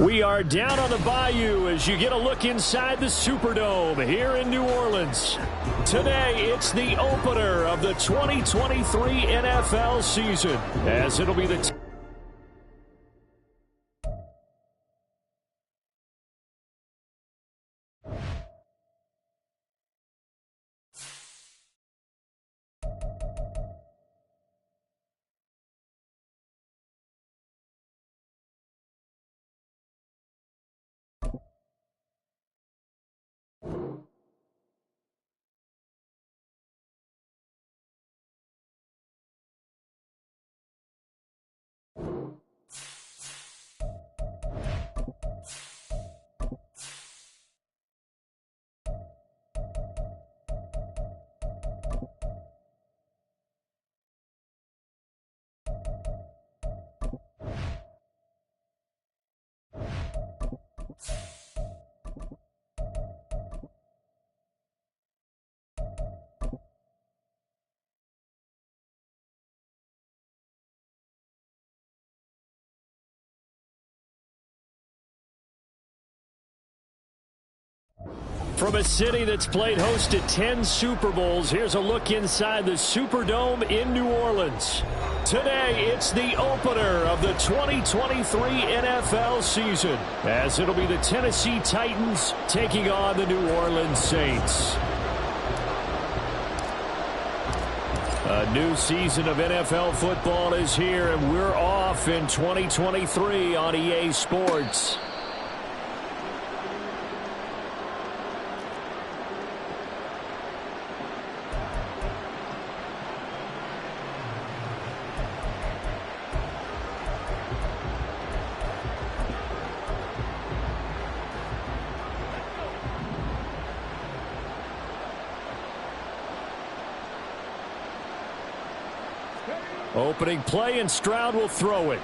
We are down on the bayou as you get a look inside the Superdome here in New Orleans. Today, it's the opener of the 2023 NFL season, as it'll be the From a city that's played host to 10 Super Bowls, here's a look inside the Superdome in New Orleans. Today, it's the opener of the 2023 NFL season, as it'll be the Tennessee Titans taking on the New Orleans Saints. A new season of NFL football is here, and we're off in 2023 on EA Sports. Opening play, and Stroud will throw it.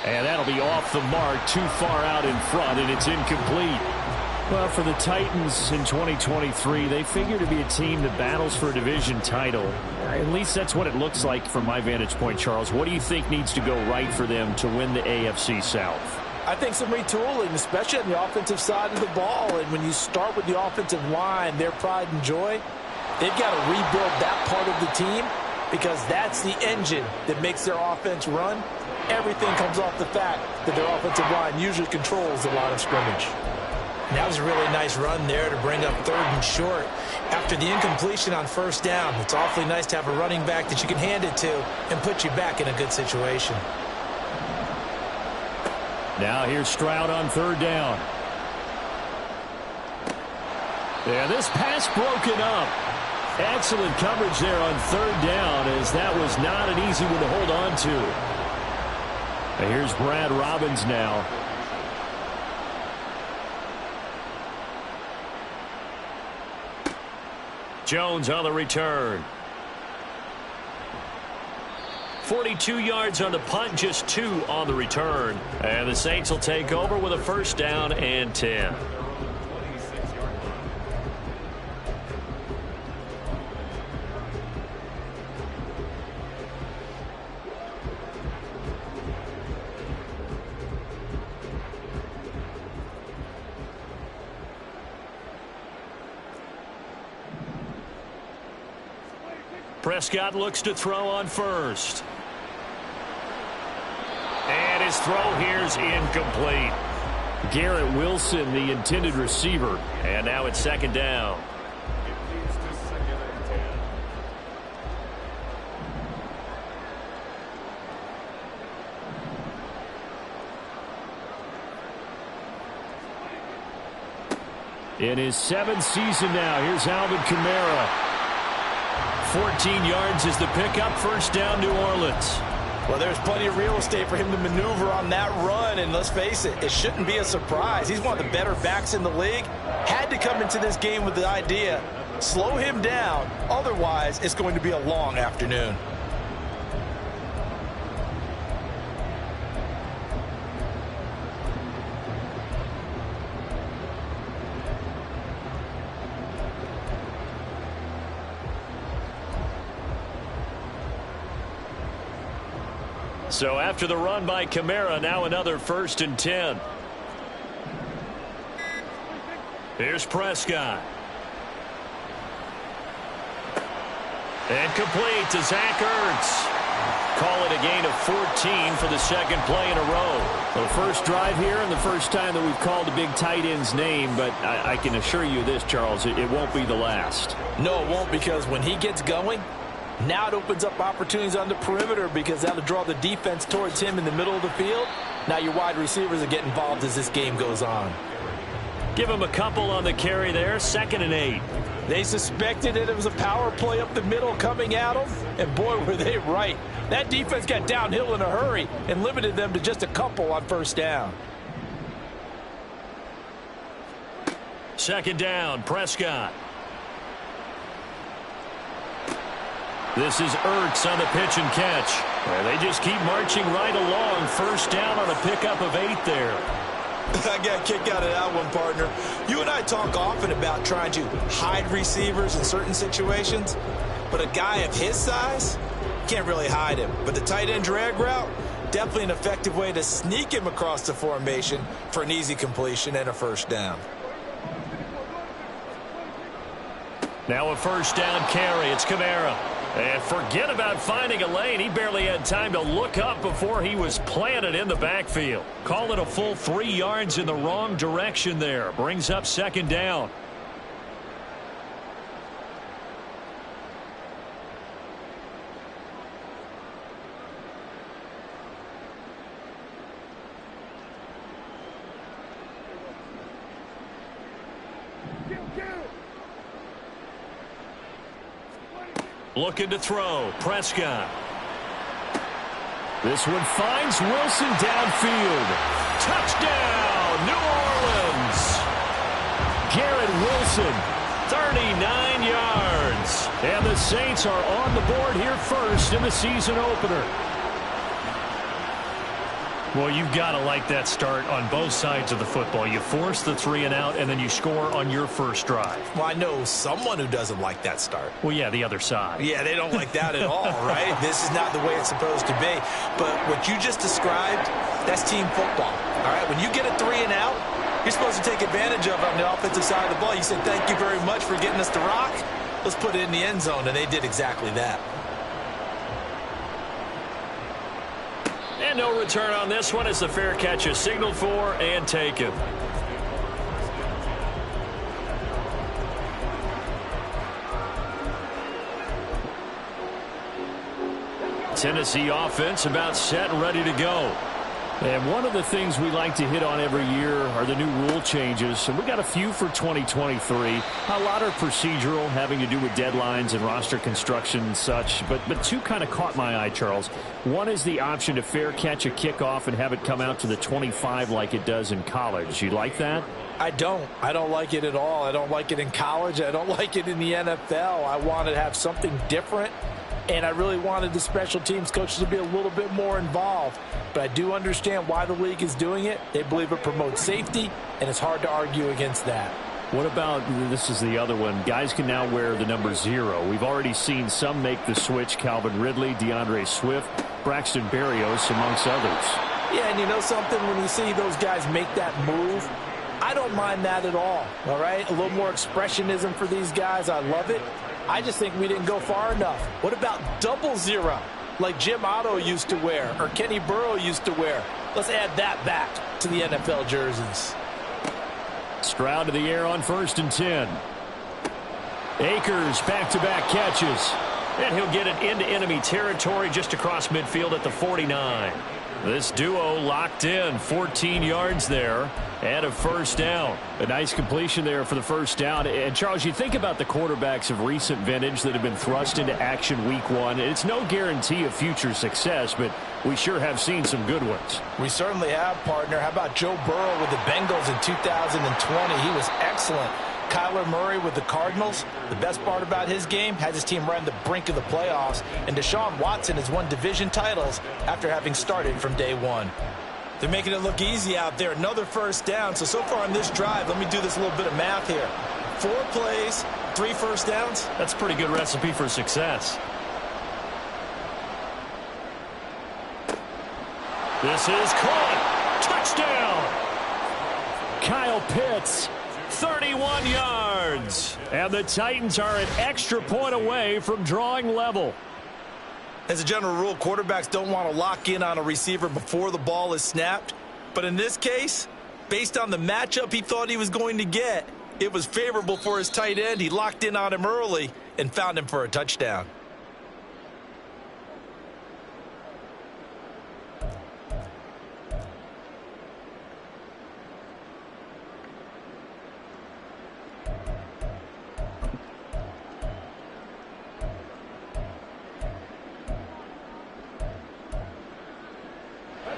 And that'll be off the mark, too far out in front, and it's incomplete. Well, for the Titans in 2023, they figure to be a team that battles for a division title. At least that's what it looks like from my vantage point, Charles. What do you think needs to go right for them to win the AFC South? I think some retooling, especially on the offensive side of the ball. And when you start with the offensive line, their pride and joy, they've got to rebuild that part of the team, because that's the engine that makes their offense run. Everything comes off the fact that their offensive line usually controls the line of scrimmage. That was a really nice run there to bring up 3rd and short. After the incompletion on 1st down, it's awfully nice to have a running back that you can hand it to and put you back in a good situation. Now here's Stroud on 3rd down. Yeah, this pass broken up. Excellent coverage there on 3rd down, as that was not an easy one to hold on to. And here's Brad Robbins now. Jones on the return. 42 yards on the punt, just 2 on the return. And the Saints will take over with a 1st down and 10. Prescott looks to throw on 1st. And his throw here's incomplete. Garrett Wilson, the intended receiver. And now it's 2nd down. In his 7th season now, here's Alvin Kamara. 14 yards is the pickup, 1st down, New Orleans. Well, there's plenty of real estate for him to maneuver on that run, and let's face it, it shouldn't be a surprise. He's one of the better backs in the league. Had to come into this game with the idea, slow him down, otherwise it's going to be a long afternoon. So after the run by Kamara, now another 1st and 10. Here's Prescott. And complete to Zach Ertz. Call it a gain of 14 for the 2nd play in a row. The first drive here and the first time that we've called a big tight end's name, but I can assure you this, Charles, it won't be the last. No, it won't, because when he gets going, now it opens up opportunities on the perimeter because that'll draw the defense towards him in the middle of the field. Now your wide receivers will get involved as this game goes on. Give him a couple on the carry there, 2nd and 8. They suspected it was a power play up the middle coming at them, and boy, were they right. That defense got downhill in a hurry and limited them to just a couple on 1st down. 2nd down, Prescott. This is Ertz on the pitch and catch. Well, they just keep marching right along. 1st down on a pickup of 8 there. I got a kick out of that one, partner. You and I talk often about trying to hide receivers in certain situations, but a guy of his size, can't really hide him. But the tight end drag route, definitely an effective way to sneak him across the formation for an easy completion and a 1st down. Now a 1st down carry. It's Kamara. And forget about finding a lane. He barely had time to look up before he was planted in the backfield. Call it a full 3 yards in the wrong direction there. Brings up 2nd down. Looking to throw. Prescott. This one finds Wilson downfield. Touchdown, New Orleans. Garrett Wilson, 39 yards. And the Saints are on the board here first in the season opener. Well, you've got to like that start on both sides of the football. You force the 3 and out, and then you score on your first drive. Well, I know someone who doesn't like that start. Well, yeah, the other side. Yeah, they don't like that at all, right? This is not the way it's supposed to be. But what you just described, that's team football, all right? When you get a 3 and out, you're supposed to take advantage of it on the offensive side of the ball. You said, thank you very much for getting us the rock. Let's put it in the end zone, and they did exactly that. And no return on this one as the fair catch is signaled for and taken. Tennessee offense about set and ready to go. And one of the things we like to hit on every year are the new rule changes. And we got a few for 2023. A lot are procedural, having to do with deadlines and roster construction and such. But 2 kind of caught my eye, Charles. One is the option to fair catch a kickoff and have it come out to the 25 like it does in college. You like that? I don't like it at all. I don't like it in college. I don't like it in the NFL. I want to have something different. And I really wanted the special teams coaches to be a little bit more involved. But I do understand why the league is doing it. They believe it promotes safety, and it's hard to argue against that. What about, this is the other one, guys can now wear the number 0. We've already seen some make the switch. Calvin Ridley, DeAndre Swift, Braxton Berrios, amongst others. Yeah, and you know something? When you see those guys make that move, I don't mind that at all right? A little more expressionism for these guys. I love it. I just think we didn't go far enough. What about 00, like Jim Otto used to wear or Kenny Burrow used to wear? Let's add that back to the NFL jerseys. Stroud to the air on 1st and 10. Akers back-to-back catches. And he'll get it into enemy territory just across midfield at the 49. This duo locked in, 14 yards there, and a 1st down. A nice completion there for the 1st down. And, Charles, you think about the quarterbacks of recent vintage that have been thrust into action week 1. It's no guarantee of future success, but we sure have seen some good ones. We certainly have, partner. How about Joe Burrow with the Bengals in 2020? He was excellent. Kyler Murray with the Cardinals. The best part about his game, has his team right on the brink of the playoffs. And Deshaun Watson has won division titles after having started from day 1. They're making it look easy out there. Another 1st down. So far on this drive, let me do this little bit of math here. 4 plays, 3 1st downs. That's a pretty good recipe for success. This is caught. Touchdown. Kyle Pitts, 31 yards. And the Titans are an extra point away from drawing level. As a general rule, quarterbacks don't want to lock in on a receiver before the ball is snapped. But in this case, based on the matchup he thought he was going to get, it was favorable for his tight end. He locked in on him early and found him for a touchdown.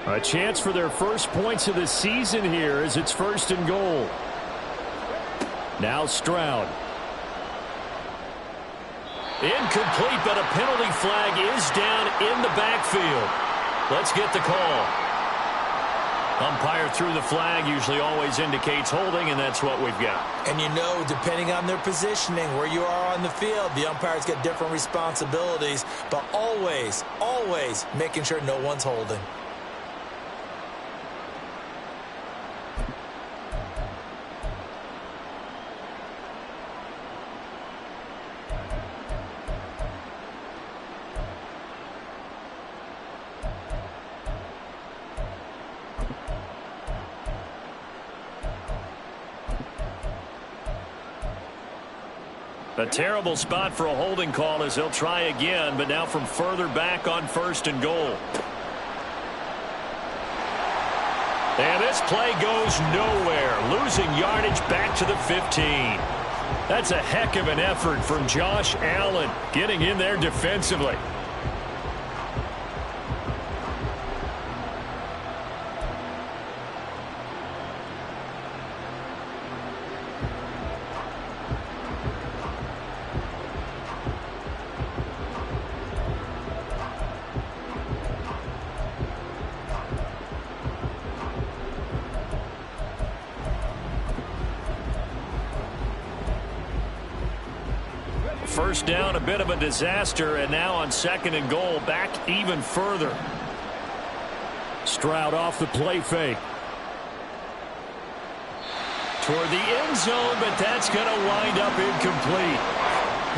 A chance for their first points of the season here as it's 1st and goal. Now Stroud. Incomplete, but a penalty flag is down in the backfield. Let's get the call. Umpire threw the flag, usually always indicates holding, and that's what we've got. And you know, depending on their positioning, where you are on the field, the umpires get different responsibilities, but always, always making sure no one's holding. A terrible spot for a holding call as he'll try again, but now from further back on 1st and goal. And this play goes nowhere, losing yardage back to the 15. That's a heck of an effort from Josh Allen, getting in there defensively. First down, a bit of a disaster, and now on 2nd and goal, back even further. Stroud off the play fake. Toward the end zone, but that's going to wind up incomplete.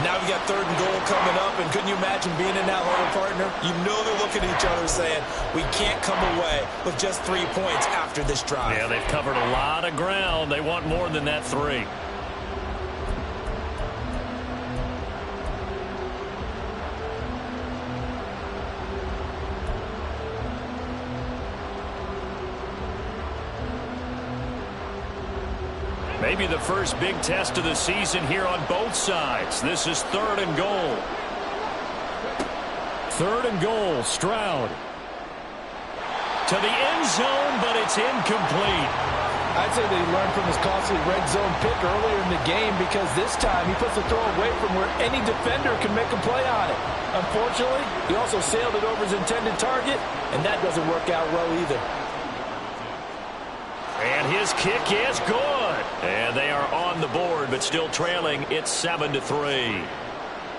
Now we got 3rd and goal coming up, and couldn't you imagine being in that huddle, partner? You know they're looking at each other saying, we can't come away with just 3 points after this drive. Yeah, they've covered a lot of ground. They want more than that 3. Maybe the first big test of the season here on both sides. This is 3rd and goal. 3rd and goal, Stroud. To the end zone, but it's incomplete. I'd say that he learned from his costly red zone pick earlier in the game, because this time he puts the throw away from where any defender can make a play on it. Unfortunately, he also sailed it over his intended target, and that doesn't work out well either. And his kick is good. And they are on the board, but still trailing. It's 7-3.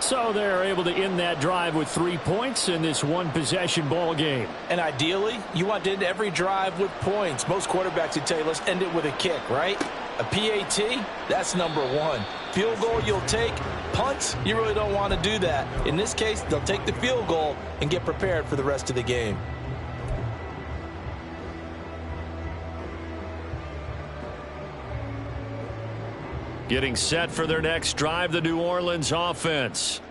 So they're able to end that drive with 3 points in this one-possession ball game. And ideally, you want to end every drive with points. Most quarterbacks would tell you, let's end it with a kick, right? A PAT, that's number 1. Field goal you'll take. Punts, you really don't want to do that. In this case, they'll take the field goal and get prepared for the rest of the game. Getting set for their next drive, the New Orleans offense.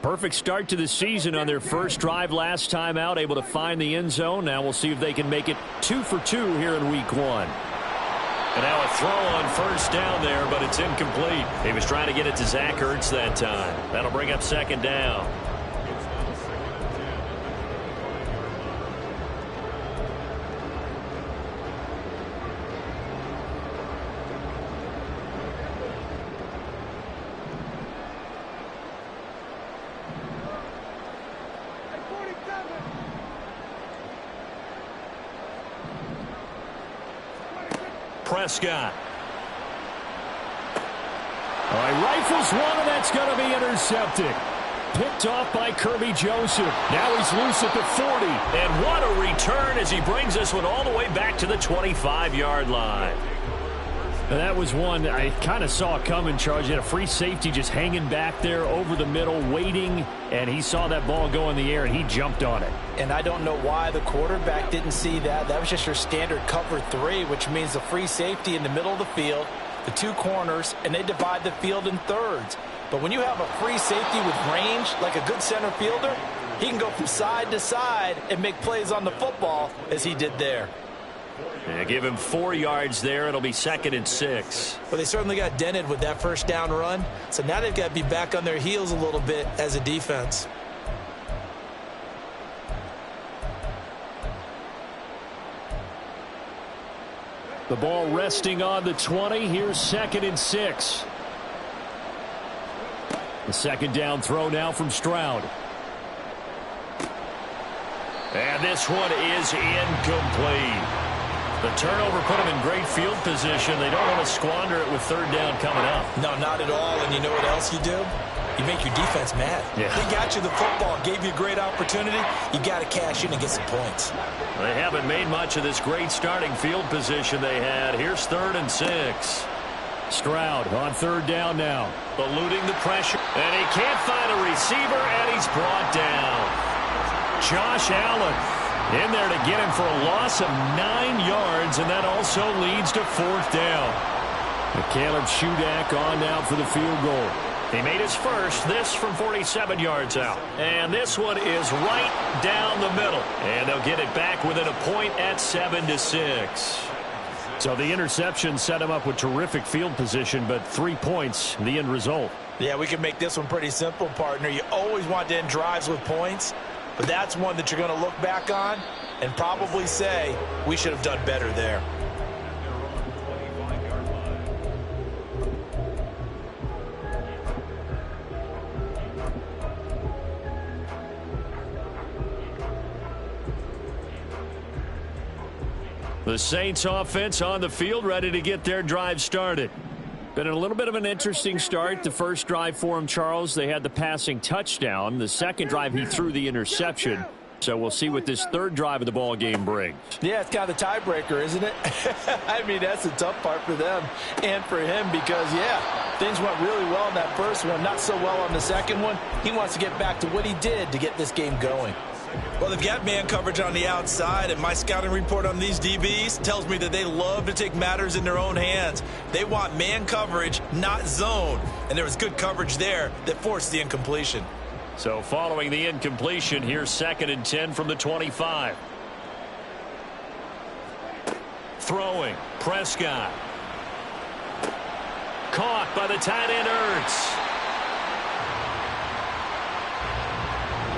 Perfect start to the season on their first drive last time out, able to find the end zone. Now we'll see if they can make it 2 for 2 here in week 1. And now a throw on 1st down there, but it's incomplete. He was trying to get it to Zach Ertz that time. That'll bring up 2nd down. Prescott. All right, rifles one, and that's going to be intercepted. Picked off by Kirby Joseph. Now he's loose at the 40. And what a return as he brings this one all the way back to the 25-yard line. That was one I kind of saw coming, Charles. He had a free safety just hanging back there over the middle, waiting, and he saw that ball go in the air, and he jumped on it. And I don't know why the quarterback didn't see that. That was just your standard cover 3, which means the free safety in the middle of the field, the 2 corners, and they divide the field in thirds. But when you have a free safety with range, like a good center fielder, he can go from side to side and make plays on the football as he did there. Yeah, give him 4 yards there. It'll be 2nd and 6. Well, they certainly got dented with that first down run. So now they've got to be back on their heels a little bit as a defense. The ball resting on the 20. Here's 2nd and 6. The 2nd down throw now from Stroud. And this one is incomplete. The turnover put them in great field position. They don't want to squander it with 3rd down coming up. No, not at all. And you know what else you do? You make your defense mad. Yeah. They got you the football, gave you a great opportunity. You got to cash in and get some points. They haven't made much of this great starting field position they had. Here's 3rd and 6. Stroud on 3rd down now. Eluding the pressure. And he can't find a receiver, and he's brought down. Josh Allen in there to get him for a loss of 9 yards, and that also leads to 4th down. And Caleb Shudak on now for the field goal. He made his first, this from 47 yards out. And this one is right down the middle. And they'll get it back within a point at 7-6. So the interception set him up with terrific field position, but 3 points, the end result. Yeah, we can make this one pretty simple, partner. You always want to end drives with points, but that's one that you're going to look back on and probably say, we should have done better there. The Saints offense on the field, ready to get their drive started. Been a little bit of an interesting start. The first drive for him, Charles, they had the passing touchdown. The second drive, he threw the interception. So we'll see what this 3rd drive of the ball game brings. Yeah, it's kind of the tiebreaker, isn't it? I mean, that's the tough part for them and for him because, yeah, things went really well in that first one, not so well on the second one. He wants to get back to what he did to get this game going. Well, they've got man coverage on the outside, and my scouting report on these DBs tells me that they love to take matters in their own hands. They want man coverage, not zone. And there was good coverage there that forced the incompletion. So following the incompletion, here's 2nd and 10 from the 25. Throwing, Prescott. Caught by the tight end, Ertz.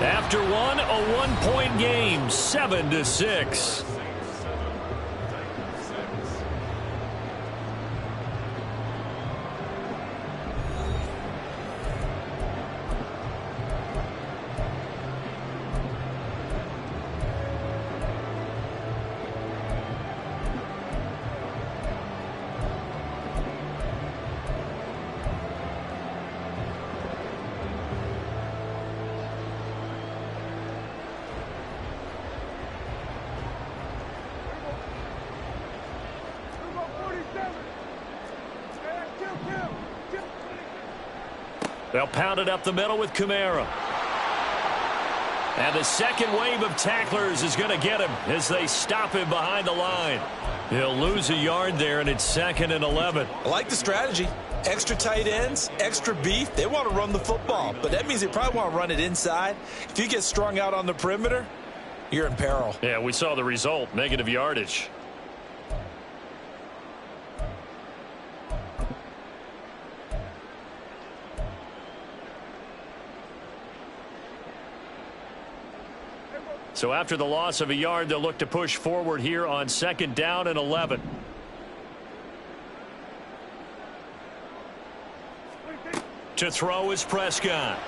After one, a 1-point game, 7-6. They'll pound it up the middle with Kamara. And the second wave of tacklers is going to get him as they stop him behind the line. He'll lose a yard there, and it's 2nd and 11. I like the strategy. Extra tight ends, extra beef. They want to run the football, but that means they probably want to run it inside. If you get strung out on the perimeter, you're in peril. Yeah, we saw the result, negative yardage. So after the loss of a yard, they'll look to push forward here on 2nd down and 11. To throw is Prescott.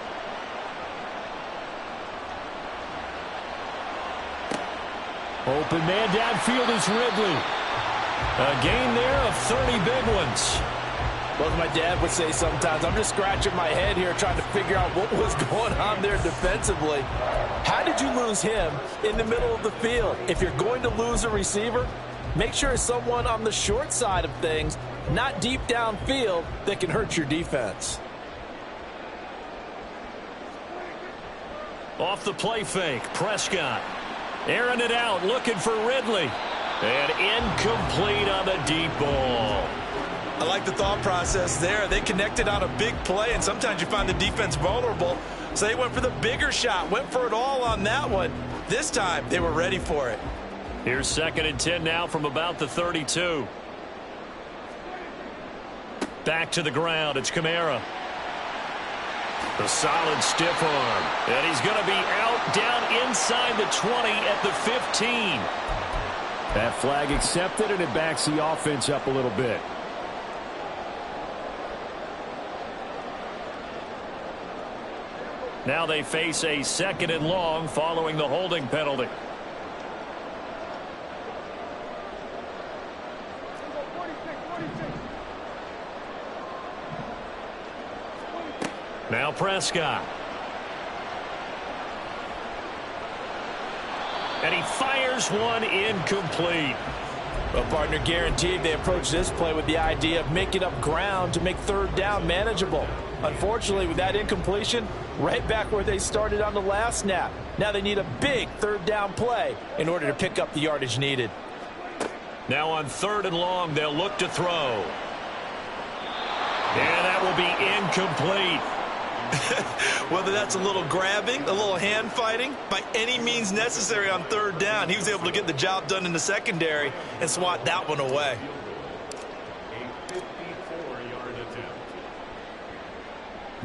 Open man downfield is Ridley. A gain there of 30 big ones. Well, as my dad would say sometimes, I'm just scratching my head here trying to figure out what was going on there defensively. How did you lose him in the middle of the field? If you're going to lose a receiver, make sure it's someone on the short side of things, not deep downfield, that can hurt your defense. Off the play fake, Prescott. Airing it out, looking for Ridley. And incomplete on the deep ball. I like the thought process there. They connected on a big play, and sometimes you find the defense vulnerable. So they went for the bigger shot, went for it all on that one. This time, they were ready for it. Here's 2nd and 10 now from about the 32. Back to the ground. It's Kamara. The solid stiff arm. And he's going to be out down inside the 20 at the 15. That flag accepted, and it backs the offense up a little bit. Now they face a 2nd and long following the holding penalty. Now Prescott. And he fires one incomplete. Well, partner, guaranteed they approach this play with the idea of making up ground to make 3rd down manageable. Unfortunately, with that incompletion, right back where they started on the last snap. Now they need a big 3rd down play in order to pick up the yardage needed. Now on 3rd and long, they'll look to throw. And that will be incomplete. Whether that's a little grabbing, a little hand fighting, by any means necessary on 3rd down, he was able to get the job done in the secondary and swat that one away.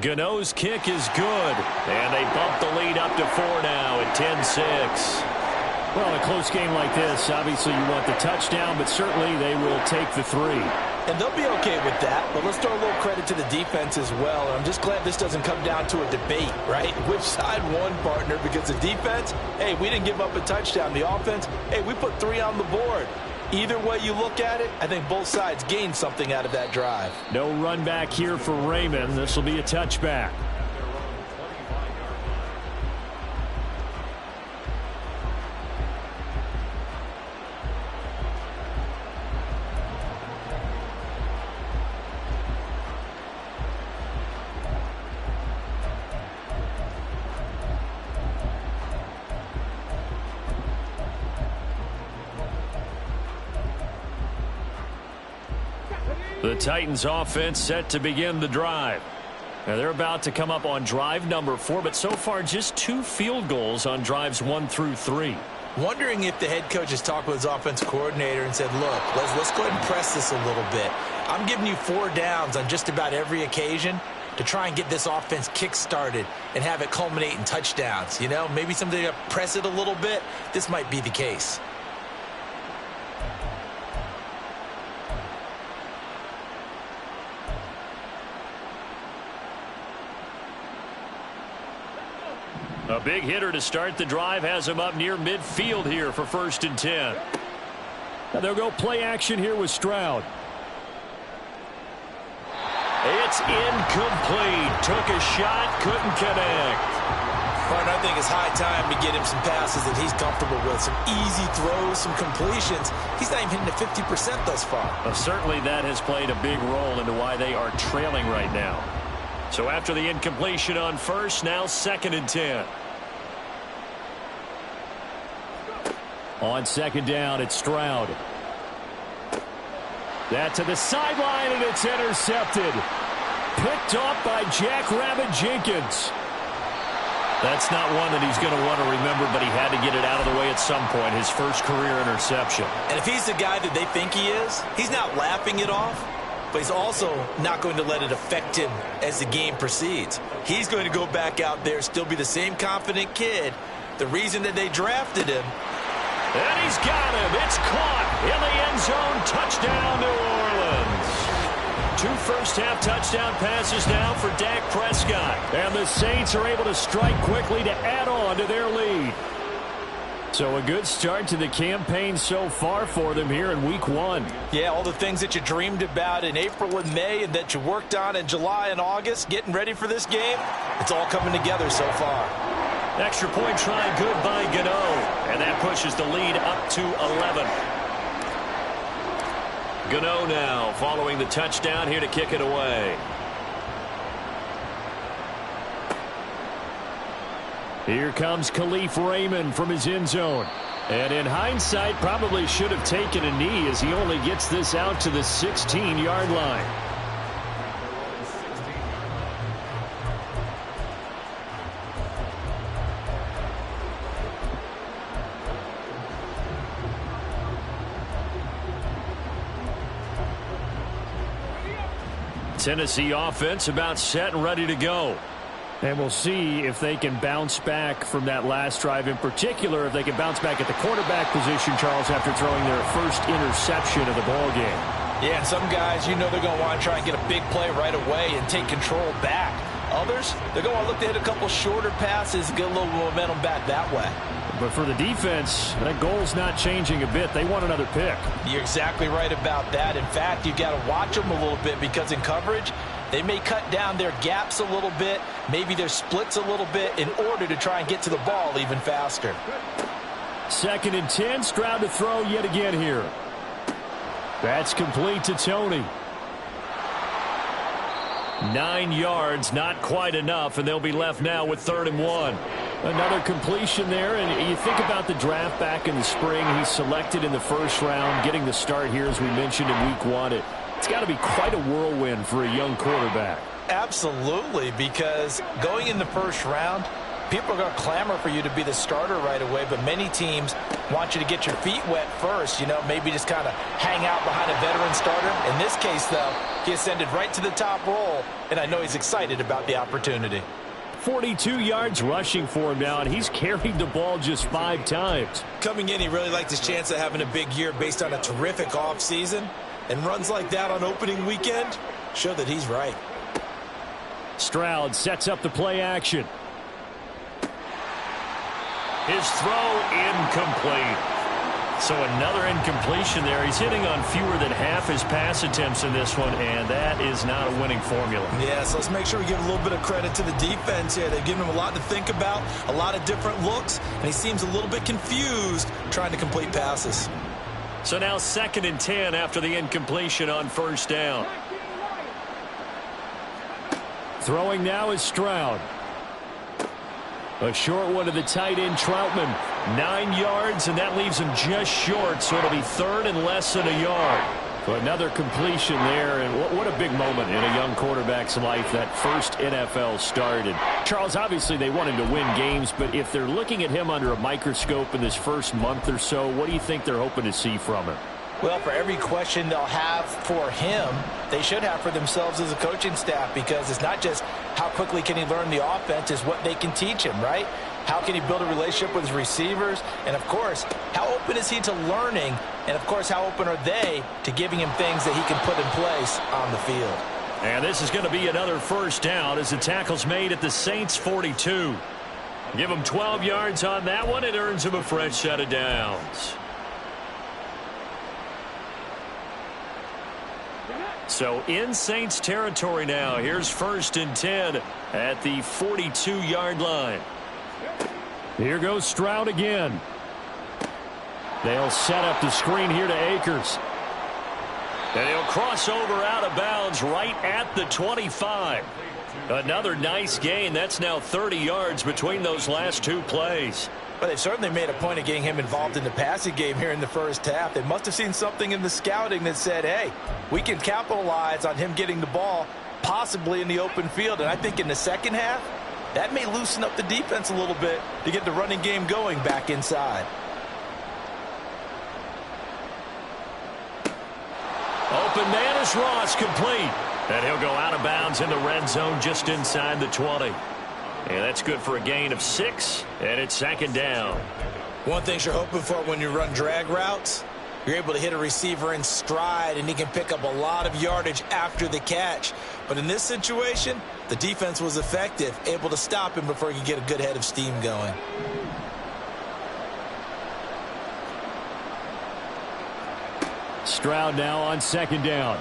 Gano's kick is good. And they bump the lead up to 4 now at 10-6. Well, in a close game like this, obviously you want the touchdown, but certainly they will take the 3. And they'll be okay with that, but let's throw a little credit to the defense as well. And I'm just glad this doesn't come down to a debate, right? Which side won, partner? Because the defense, hey, we didn't give up a touchdown. The offense, hey, we put 3 on the board. Either way you look at it, I think both sides gained something out of that drive. No run back here for Raymond. This will be a touchback. The Titans offense set to begin the drive. Now they're about to come up on drive number 4, but so far just 2 field goals on drives 1 through 3. Wondering if the head coach has talked with his offense coordinator and said, look, let's go ahead and press this a little bit. I'm giving you 4 downs on just about every occasion to try and get this offense kick-started and have it culminate in touchdowns. You know, maybe something to press it a little bit. This might be the case. A big hitter to start the drive has him up near midfield here for 1st and 10. Now they'll go play action here with Stroud. It's incomplete. Took a shot, couldn't connect. Partner, I think it's high time to get him some passes that he's comfortable with. Some easy throws, some completions. He's not even hitting the 50% thus far. Well, certainly that has played a big role into why they are trailing right now. So after the incompletion on 1st, now 2nd and 10. On 2nd down, it's Stroud. That to the sideline, and it's intercepted. Picked off by Jackrabbit Jenkins. That's not one that he's going to want to remember, but he had to get it out of the way at some point. His first career interception. And if he's the guy that they think he is, he's not laughing it off, but he's also not going to let it affect him as the game proceeds. He's going to go back out there, still be the same confident kid. The reason that they drafted him. And he's got him. It's caught in the end zone. Touchdown, New Orleans. 2 first-half touchdown passes now for Dak Prescott. And the Saints are able to strike quickly to add on to their lead. So a good start to the campaign so far for them here in week 1. Yeah, all the things that you dreamed about in April and May and that you worked on in July and August, getting ready for this game, it's all coming together so far. Extra point try good by Gano, and that pushes the lead up to 11. Gano now following the touchdown here to kick it away. Here comes Khalif Raymond from his end zone. And in hindsight, probably should have taken a knee as he only gets this out to the 16-yard line. Tennessee offense about set and ready to go. And we'll see if they can bounce back from that last drive, in particular if they can bounce back at the quarterback position, Charles, after throwing their first interception of the ball game. Yeah, and some guys, you know they're going to want to try and get a big play right away and take control back. Others, they're going to look to hit a couple shorter passes, get a little momentum back that way. But for the defense, that goal's not changing a bit. They want another pick. You're exactly right about that. In fact, you've got to watch them a little bit because in coverage, they may cut down their gaps a little bit, maybe their splits a little bit in order to try and get to the ball even faster. 2nd and 10, Stroud to throw yet again here. That's complete to Tony. 9 yards, not quite enough, and they'll be left now with 3rd and 1. Another completion there, and you think about the draft back in the spring. He's selected in the 1st round, getting the start here, as we mentioned, in week 1. It's got to be quite a whirlwind for a young quarterback. Absolutely, because going in the 1st round, people are going to clamor for you to be the starter right away, but many teams want you to get your feet wet first, maybe just kind of hang out behind a veteran starter. In this case, though, he ascended right to the top roll, and I know he's excited about the opportunity. 42 yards rushing for him now, and he's carried the ball just 5 times. Coming in, he really liked his chance of having a big year based on a terrific offseason. And runs like that on opening weekend show that he's right. Stroud sets up the play action. His throw incomplete. So another incompletion there. He's hitting on fewer than half his pass attempts in this one, and that is not a winning formula. Yeah, so let's make sure we give a little bit of credit to the defense here. They've given him a lot to think about, a lot of different looks, and he seems a little bit confused trying to complete passes. So now 2nd and 10 after the incompletion on 1st down. Throwing now is Stroud. A short one to the tight end, Troutman. 9 yards, and that leaves him just short, so it'll be 3rd and less than a yard. So another completion there, and what a big moment in a young quarterback's life, that first NFL start. And Charles, obviously they want him to win games, but if they're looking at him under a microscope in this first month or so, what do you think they're hoping to see from him? Well, for every question they'll have for him, they should have for themselves as a coaching staff, because it's not just how quickly can he learn the offense, it's what they can teach him, right? How can he build a relationship with his receivers? And, of course, how open is he to learning? And, of course, how open are they to giving him things that he can put in place on the field? And this is going to be another 1st down as the tackle's made at the Saints' 42. Give him 12 yards on that one. It earns him a fresh set of downs. So in Saints territory now. Here's 1st and 10 at the 42-yard line. Here goes Stroud again. They'll set up the screen here to Akers. And he'll cross over out of bounds right at the 25. Another nice gain. That's now 30 yards between those last 2 plays. But they've certainly made a point of getting him involved in the passing game here in the 1st half. They must have seen something in the scouting that said, hey, we can capitalize on him getting the ball possibly in the open field. And I think in the 2nd half, that may loosen up the defense a little bit to get the running game going back inside. Open man is Ross, complete. And he'll go out of bounds in the red zone just inside the 20. And that's good for a gain of 6, and it's 2nd down. One thing you're hoping for when you run drag routes, you're able to hit a receiver in stride, and he can pick up a lot of yardage after the catch. But in this situation, the defense was effective, able to stop him before he could get a good head of steam going. Stroud now on second down.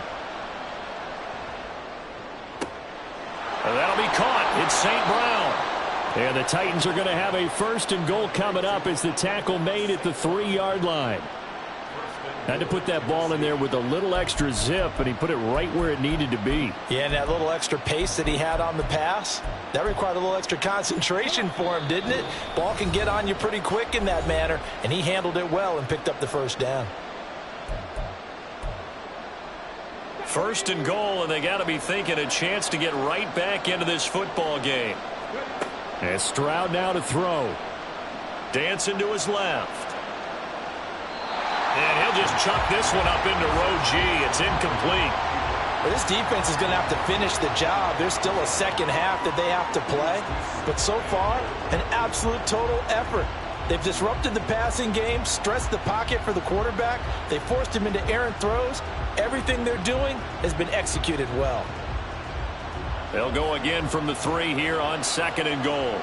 And that'll be caught. It's St. Brown. And the Titans are going to have a first and goal coming up as the tackle made at the 3-yard line. Had to put that ball in there with a little extra zip, and he put it right where it needed to be. Yeah, and that little extra pace that he had on the pass, that required a little extra concentration for him, didn't it? Ball can get on you pretty quick in that manner, and he handled it well and picked up the first down. First and goal, and they got to be thinking a chance to get right back into this football game. And Stroud now to throw. Dancing to his left. And he'll just chuck this one up into row G. It's incomplete. Well, this defense is going to have to finish the job. There's still a second half that they have to play. But so far, an absolute total effort. They've disrupted the passing game, stressed the pocket for the quarterback. They forced him into errant throws. Everything they're doing has been executed well. They'll go again from the 3 here on second and goal.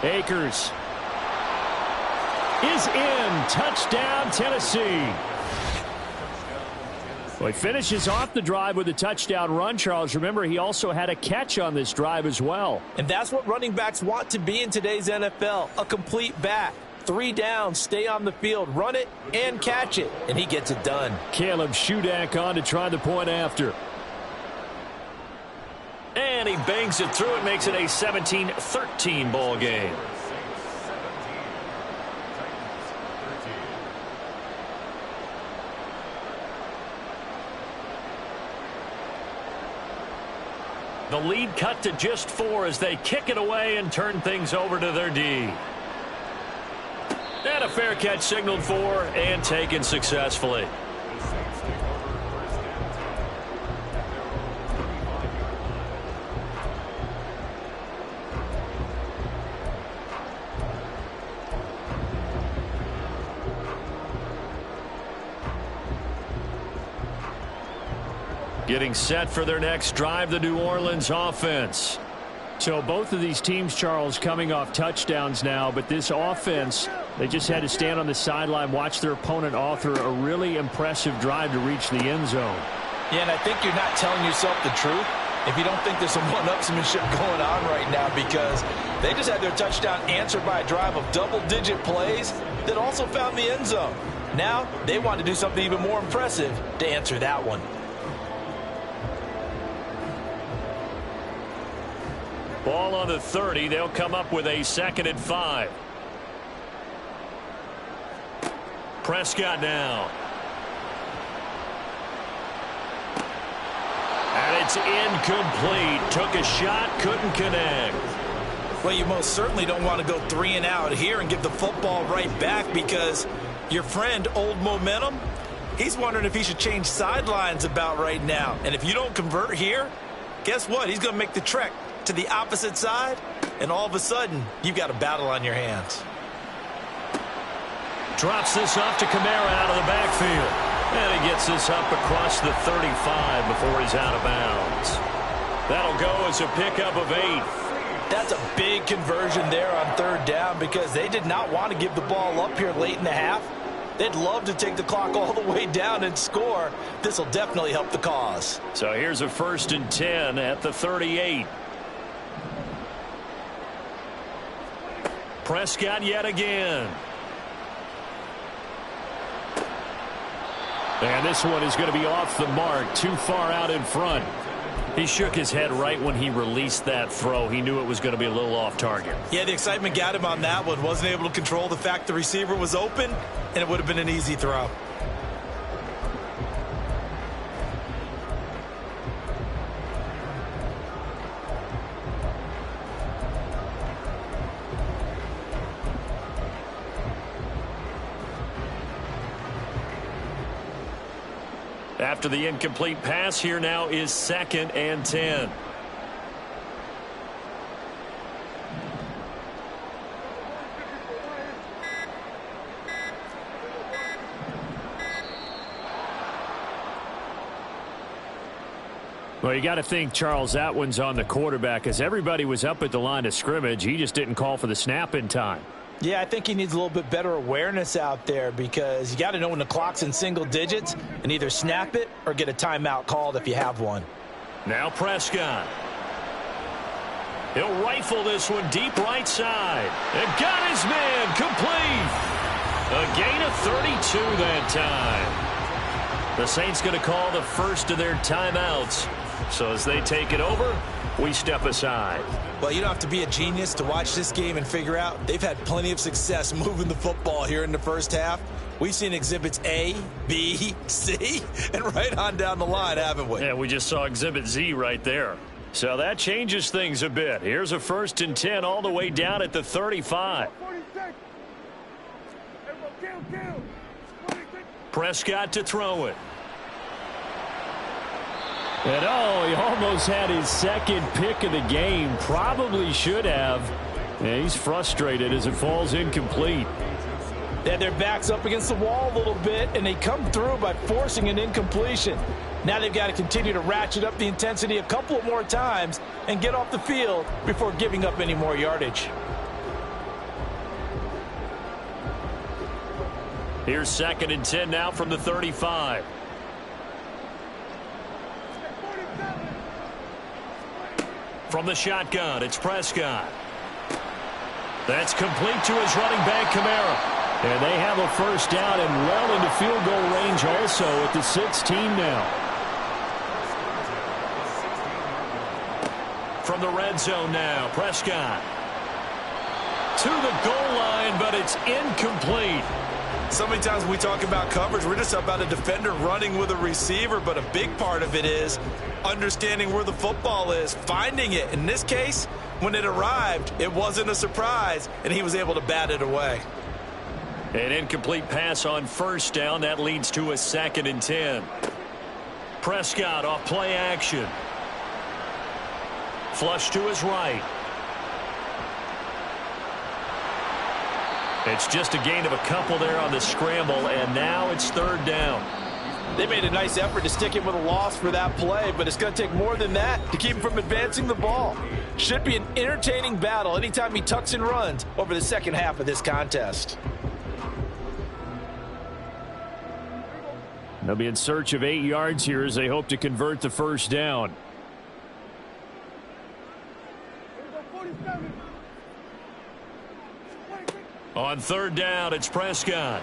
Akers is in. Touchdown, Tennessee. Well, he finishes off the drive with a touchdown run, Charles. Remember, he also had a catch on this drive as well. And that's what running backs want to be in today's NFL, a complete back. 3 downs, stay on the field, run it, and catch it. And he gets it done. Caleb Shudak on to try the point after. And he bangs it through. It makes it a 17-13 ball game. The lead cut to just 4 as they kick it away and turn things over to their D. And a fair catch signaled for and taken successfully. Getting set for their next drive, the New Orleans offense. So both of these teams, Charles, coming off touchdowns now, but this offense, they just had to stand on the sideline, watch their opponent author a really impressive drive to reach the end zone. Yeah, and I think you're not telling yourself the truth if you don't think there's some one-upsmanship going on right now, because they just had their touchdown answered by a drive of double-digit plays that also found the end zone. Now they want to do something even more impressive to answer that one. Ball on the 30. They'll come up with a 2nd and 5. Prescott now. And it's incomplete. Took a shot, couldn't connect. Well, you most certainly don't want to go 3 and out here and give the football right back, because your friend, Old Momentum, he's wondering if he should change sidelines about right now. And if you don't convert here, guess what? He's going to make the trek to the opposite side, and all of a sudden, you've got a battle on your hands. Drops this off to Kamara out of the backfield. And he gets this up across the 35 before he's out of bounds. That'll go as a pickup of 8. That's a big conversion there on 3rd down, because they did not want to give the ball up here late in the half. They'd love to take the clock all the way down and score. This will definitely help the cause. So here's a 1st and 10 at the 38. Prescott yet again. And this one is going to be off the mark, too far out in front. He shook his head right when he released that throw. He knew it was going to be a little off target. Yeah, the excitement got him on that one. Wasn't able to control the fact the receiver was open, and it would have been an easy throw. After the incomplete pass, here now is 2nd and 10. Well, you got to think, Charles, that one's on the quarterback, as everybody was up at the line of scrimmage. He just didn't call for the snap in time. Yeah, I think he needs a little bit better awareness out there because you got to know when the clock's in single digits and either snap it or get a timeout called if you have one. Now Prescott. He'll rifle this one deep right side. And got his man complete. A gain of 32 that time. The Saints going to call the first of their timeouts. So as they take it over, we step aside. Well, you don't have to be a genius to watch this game and figure out they've had plenty of success moving the football here in the first half. We've seen exhibits A, B, C, and right on down the line, haven't we? Yeah, we just saw exhibit Z right there. So that changes things a bit. Here's a 1st and 10 all the way down at the 35. Prescott to throw it. And he almost had his second pick of the game. Probably should have. Yeah, he's frustrated as it falls incomplete. They had their backs up against the wall a little bit, and they come through by forcing an incompletion. Now they've got to continue to ratchet up the intensity a couple more times and get off the field before giving up any more yardage. Here's 2nd and 10 now from the 35. From the shotgun, it's Prescott. That's complete to his running back, Kamara. And they have a first down and well into field goal range also at the 16 now. From the red zone now, Prescott. To the goal line, but it's incomplete. So many times when we talk about coverage, we're just about a defender running with a receiver, but a big part of it is understanding where the football is, finding it. In this case, when it arrived, it wasn't a surprise, and he was able to bat it away. An incomplete pass on first down. That leads to a 2nd and 10. Prescott off play action. Flush to his right. It's just a gain of a couple there on the scramble, and now it's 3rd down. They made a nice effort to stick him with a loss for that play, but it's going to take more than that to keep him from advancing the ball. Should be an entertaining battle anytime he tucks and runs over the second half of this contest. They'll be in search of 8 yards here as they hope to convert the first down. On 3rd down, it's Prescott.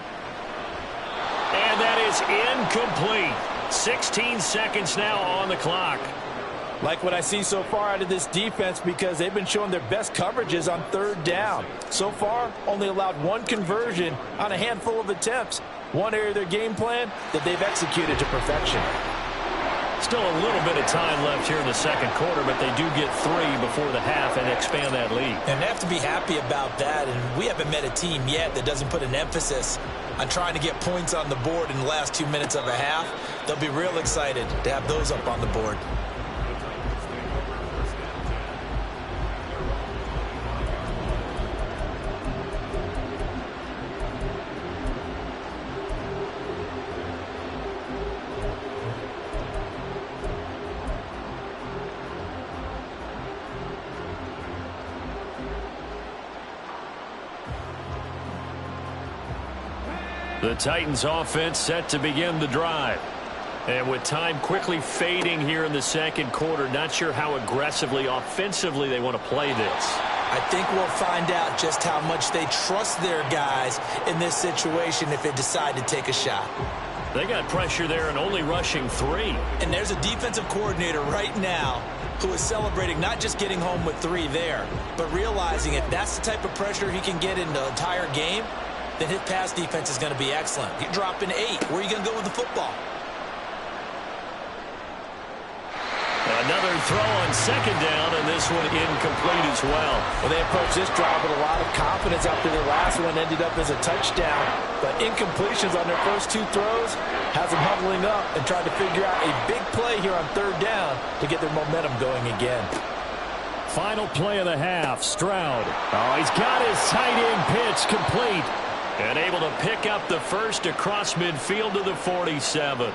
And that is incomplete. 16 seconds now on the clock. Like what I see so far out of this defense because they've been showing their best coverages on 3rd down. So far, only allowed 1 conversion on a handful of attempts. One area of their game plan that they've executed to perfection. Still a little bit of time left here in the 2nd quarter, but they do get 3 before the half and expand that lead. And they have to be happy about that, and we haven't met a team yet that doesn't put an emphasis on trying to get points on the board in the last 2 minutes of a half. They'll be real excited to have those up on the board. The Titans offense set to begin the drive. And with time quickly fading here in the 2nd quarter, not sure how aggressively, offensively they want to play this. I think we'll find out just how much they trust their guys in this situation if they decide to take a shot. They got pressure there and only rushing 3. And there's a defensive coordinator right now who is celebrating not just getting home with 3 there, but realizing if that's the type of pressure he can get in the entire game, then his pass defense is going to be excellent. You're dropping 8. Where are you going to go with the football? Another throw on 2nd down, and this one incomplete as well. Well, they approached this drive with a lot of confidence after their last one ended up as a touchdown. But incompletions on their first 2 throws has them huddling up and trying to figure out a big play here on 3rd down to get their momentum going again. Final play of the half, Stroud. Oh, he's got his tight end pitch complete. And able to pick up the first across midfield to the 47.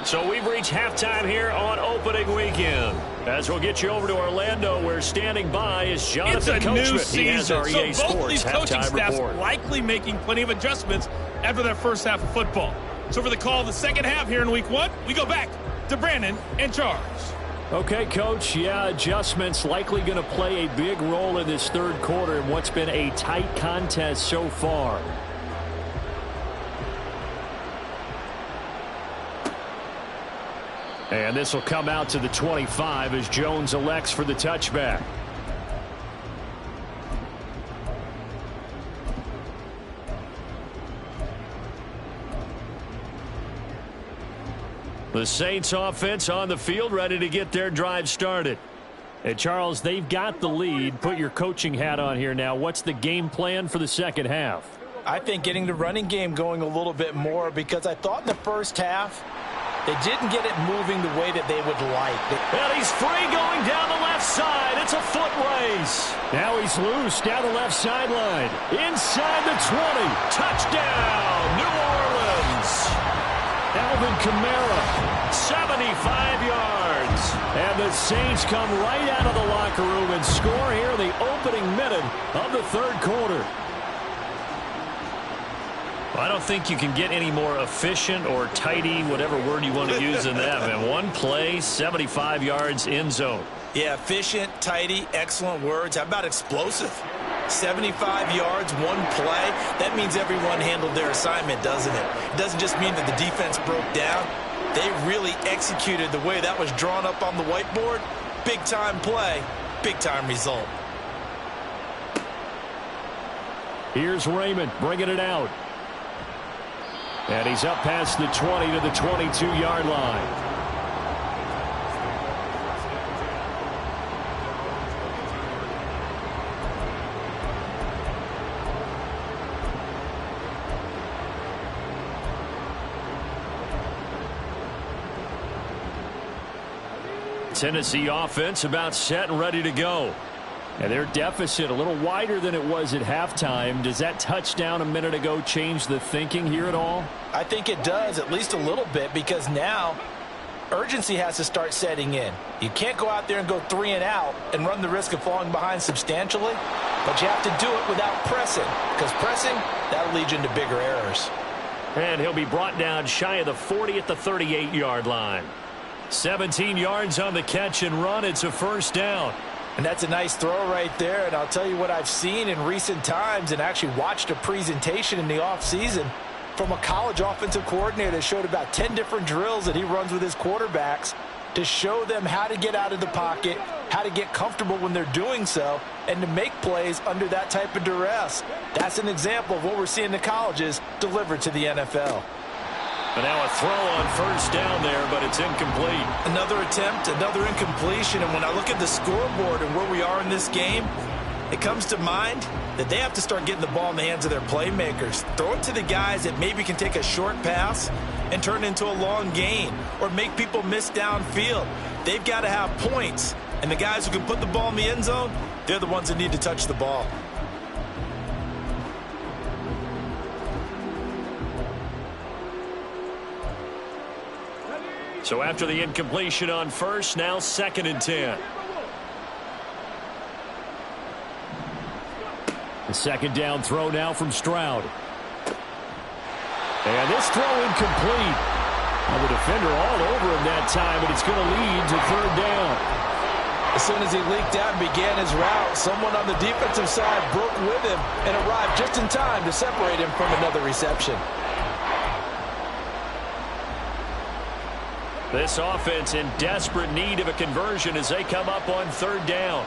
So we've reached halftime here on opening weekend. As we'll get you over to Orlando, where standing by is Jonathan Coachman. New season. He has our EA so both Sports of these coaching halftime staffs report. likely making plenty of adjustments after their first half of football. So for the call of the second half here in week one, we go back to Brandon and Charles. Okay, Coach. Yeah, adjustments likely going to play a big role in this third quarter in what's been a tight contest so far. And this will come out to the 25 as Jones elects for the touchback. The Saints offense on the field, ready to get their drive started. And Charles, they've got the lead. Put your coaching hat on here now. What's the game plan for the second half? I think getting the running game going a little bit more, because I thought in the first half they didn't get it moving the way that they would like. And he's free going down the left side. It's a foot race. Now he's loose down the left sideline. Inside the 20. Touchdown, New Orleans. Alvin Kamara, 75 yards. And the Saints come right out of the locker room and score here in the opening minute of the third quarter. I don't think you can get any more efficient or tidy, whatever word you want to use in that, man. One play, 75 yards, end zone. Yeah, efficient, tidy, excellent words. How about explosive? 75 yards, one play. That means everyone handled their assignment, doesn't it? It doesn't just mean that the defense broke down. They really executed the way that was drawn up on the whiteboard. Big-time play, big-time result. Here's Raymond bringing it out. And he's up past the 20 to the 22-yard line. Tennessee offense about set and ready to go. And their deficit a little wider than it was at halftime. Does that touchdown a minute ago change the thinking here at all? I think it does, at least a little bit, because now urgency has to start setting in. You can't go out there and go 3 and out and run the risk of falling behind substantially, but you have to do it without pressing, because pressing, that'll lead you into bigger errors. And he'll be brought down shy of the 40 at the 38-yard line. 17 yards on the catch and run. It's a first down. And that's a nice throw right there. And I'll tell you what I've seen in recent times, and actually watched a presentation in the offseason from a college offensive coordinator that showed about 10 different drills that he runs with his quarterbacks to show them how to get out of the pocket, how to get comfortable when they're doing so, and to make plays under that type of duress. That's an example of what we're seeing in the colleges delivered to the NFL. But now a throw on first down there, but it's incomplete. Another attempt, another incompletion. And when I look at the scoreboard and where we are in this game, it comes to mind that they have to start getting the ball in the hands of their playmakers. Throw it to the guys that maybe can take a short pass and turn it into a long gain, or make people miss downfield. They've got to have points. And the guys who can put the ball in the end zone, they're the ones that need to touch the ball. So after the incompletion on first, now 2nd and 10. The second down throw now from Stroud. And this throw incomplete. Well, the defender all over him that time, but it's going to lead to third down. As soon as he leaked out and began his route, someone on the defensive side broke with him and arrived just in time to separate him from another reception. This offense in desperate need of a conversion as they come up on third down.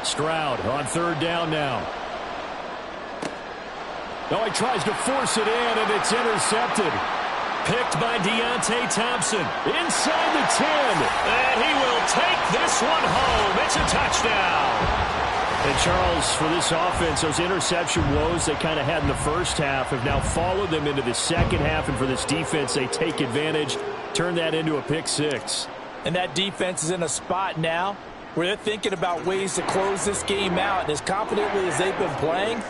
Stroud on third down now. No, he tries to force it in, and it's intercepted. Picked by Deontay Thompson. Inside the 10. And he will take this one home. It's a touchdown. And Charles, for this offense, those interception woes they kind of had in the first half have now followed them into the second half. And for this defense, they take advantage, turn that into a pick six. And that defense is in a spot now where they're thinking about ways to close this game out. And as confidently as they've been playing,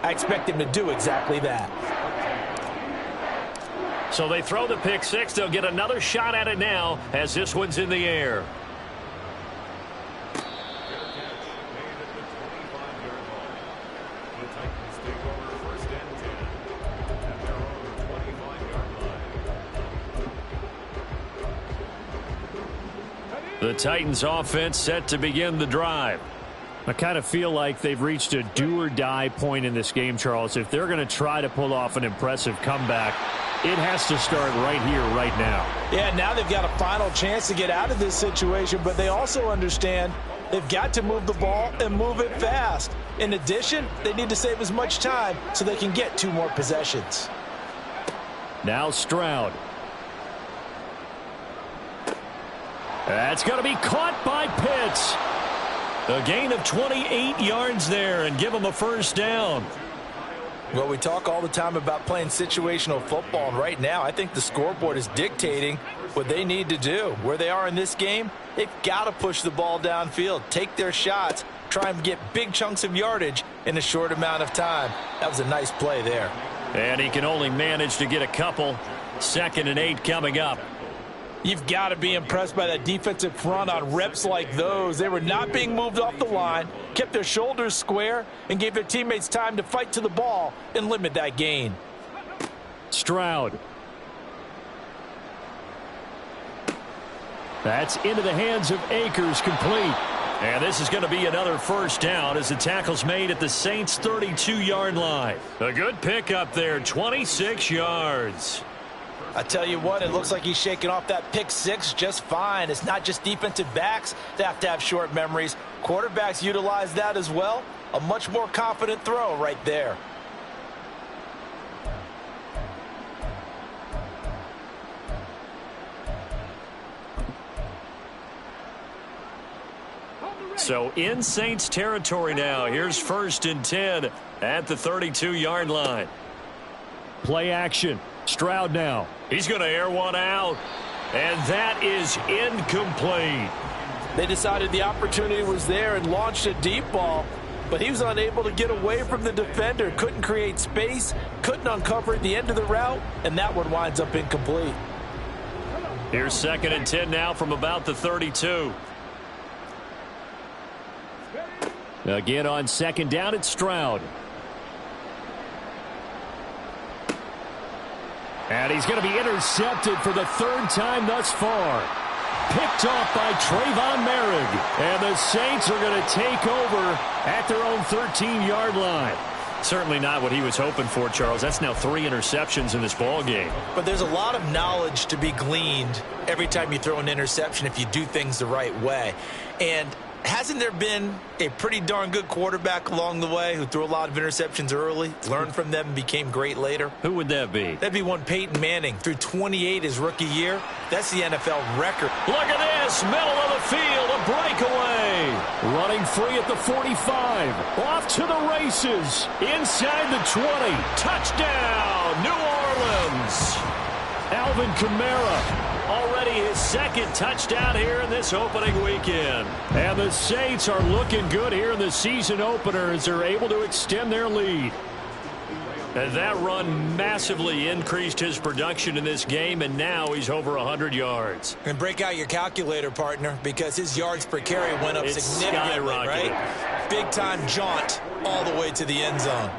I expect him to do exactly that. So they throw the pick six. They'll get another shot at it now as this one's in the air. The Titans offense set to begin the drive. I kind of feel like they've reached a do-or-die point in this game, Charles. If they're going to try to pull off an impressive comeback, it has to start right here, right now. Yeah, now they've got a final chance to get out of this situation, but they also understand they've got to move the ball and move it fast. In addition, they need to save as much time so they can get 2 more possessions. Now Stroud. That's going to be caught by Pitts. A gain of 28 yards there and give them a first down. Well, we talk all the time about playing situational football, and right now I think the scoreboard is dictating what they need to do. Where they are in this game, they've got to push the ball downfield, take their shots, try and get big chunks of yardage in a short amount of time. That was a nice play there. And he can only manage to get a couple. 2nd and 8 coming up. You've got to be impressed by that defensive front on reps like those. They were not being moved off the line, kept their shoulders square, and gave their teammates time to fight to the ball and limit that gain. Stroud. That's into the hands of Akers, complete. And this is going to be another first down as the tackle's made at the Saints' 32-yard line. A good pickup there, 26 yards. I tell you what, it looks like he's shaking off that pick six just fine. It's not just defensive backs that have to have short memories. Quarterbacks utilize that as well. A much more confident throw right there. So in Saints territory now. Here's 1st and 10 at the 32-yard line. Play action. Stroud now. He's going to air one out. And that is incomplete. They decided the opportunity was there and launched a deep ball, but he was unable to get away from the defender. Couldn't create space, couldn't uncover at the end of the route, and that one winds up incomplete. Here's 2nd and 10 now from about the 32. Again on 2nd down, it's Stroud. And he's going to be intercepted for the 3rd time thus far. Picked off by Trayvon Merrick. And the Saints are going to take over at their own 13-yard line. Certainly not what he was hoping for, Charles. That's now 3 interceptions in this ball game. But there's a lot of knowledge to be gleaned every time you throw an interception if you do things the right way. And hasn't there been a pretty darn good quarterback along the way who threw a lot of interceptions early, learned from them, and became great later? Who would that be? That'd be one Peyton Manning. Threw 28 his rookie year. That's the NFL record. Look at this. Middle of the field. A breakaway. Running free at the 45. Off to the races. Inside the 20. Touchdown, New Orleans. Alvin Kamara. Already his 2nd touchdown here in this opening weekend. And the Saints are looking good here in the season opener as they're able to extend their lead. And that run massively increased his production in this game, and now he's over 100 yards. And break out your calculator, partner, because his yards per carry went up significantly, right? Big-time jaunt all the way to the end zone.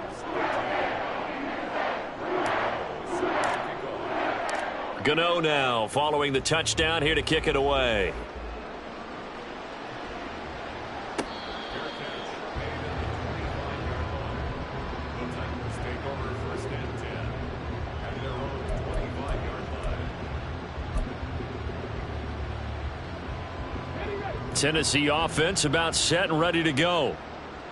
Gano now following the touchdown here to kick it away. Tennessee offense about set and ready to go.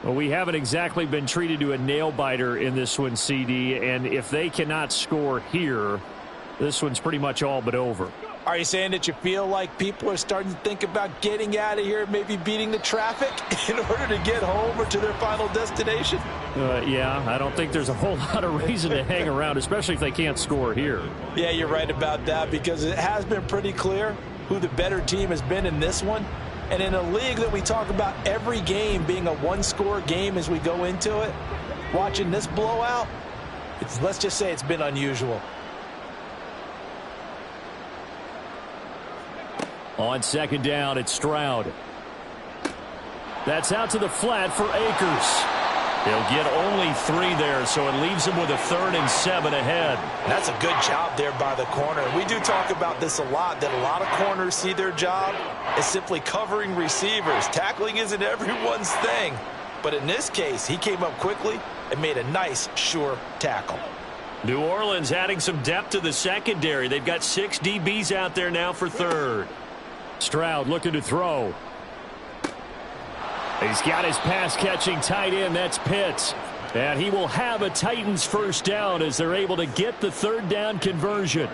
Well, we haven't exactly been treated to a nail-biter in this one, CD, and if they cannot score here, this one's pretty much all but over. Are you saying that you feel like people are starting to think about getting out of here, maybe beating the traffic in order to get home or to their final destination? Yeah, I don't think there's a whole lot of reason to hang around, especially if they can't score here. Yeah, you're right about that, because it has been pretty clear who the better team has been in this one. And in a league that we talk about every game being a one-score game as we go into it, watching this blowout, let's just say it's been unusual. On second down, it's Stroud. That's out to the flat for Akers. He'll get only 3 there, so it leaves him with a 3rd and 7 ahead. That's a good job there by the corner. We do talk about this a lot, that a lot of corners see their job as simply covering receivers. Tackling isn't everyone's thing. But in this case, he came up quickly and made a nice, sure tackle. New Orleans adding some depth to the secondary. They've got 6 DBs out there now for 3rd. Stroud looking to throw. He's got his pass-catching tight end. That's Pitts. And he will have a Titans first down as they're able to get the 3rd down conversion.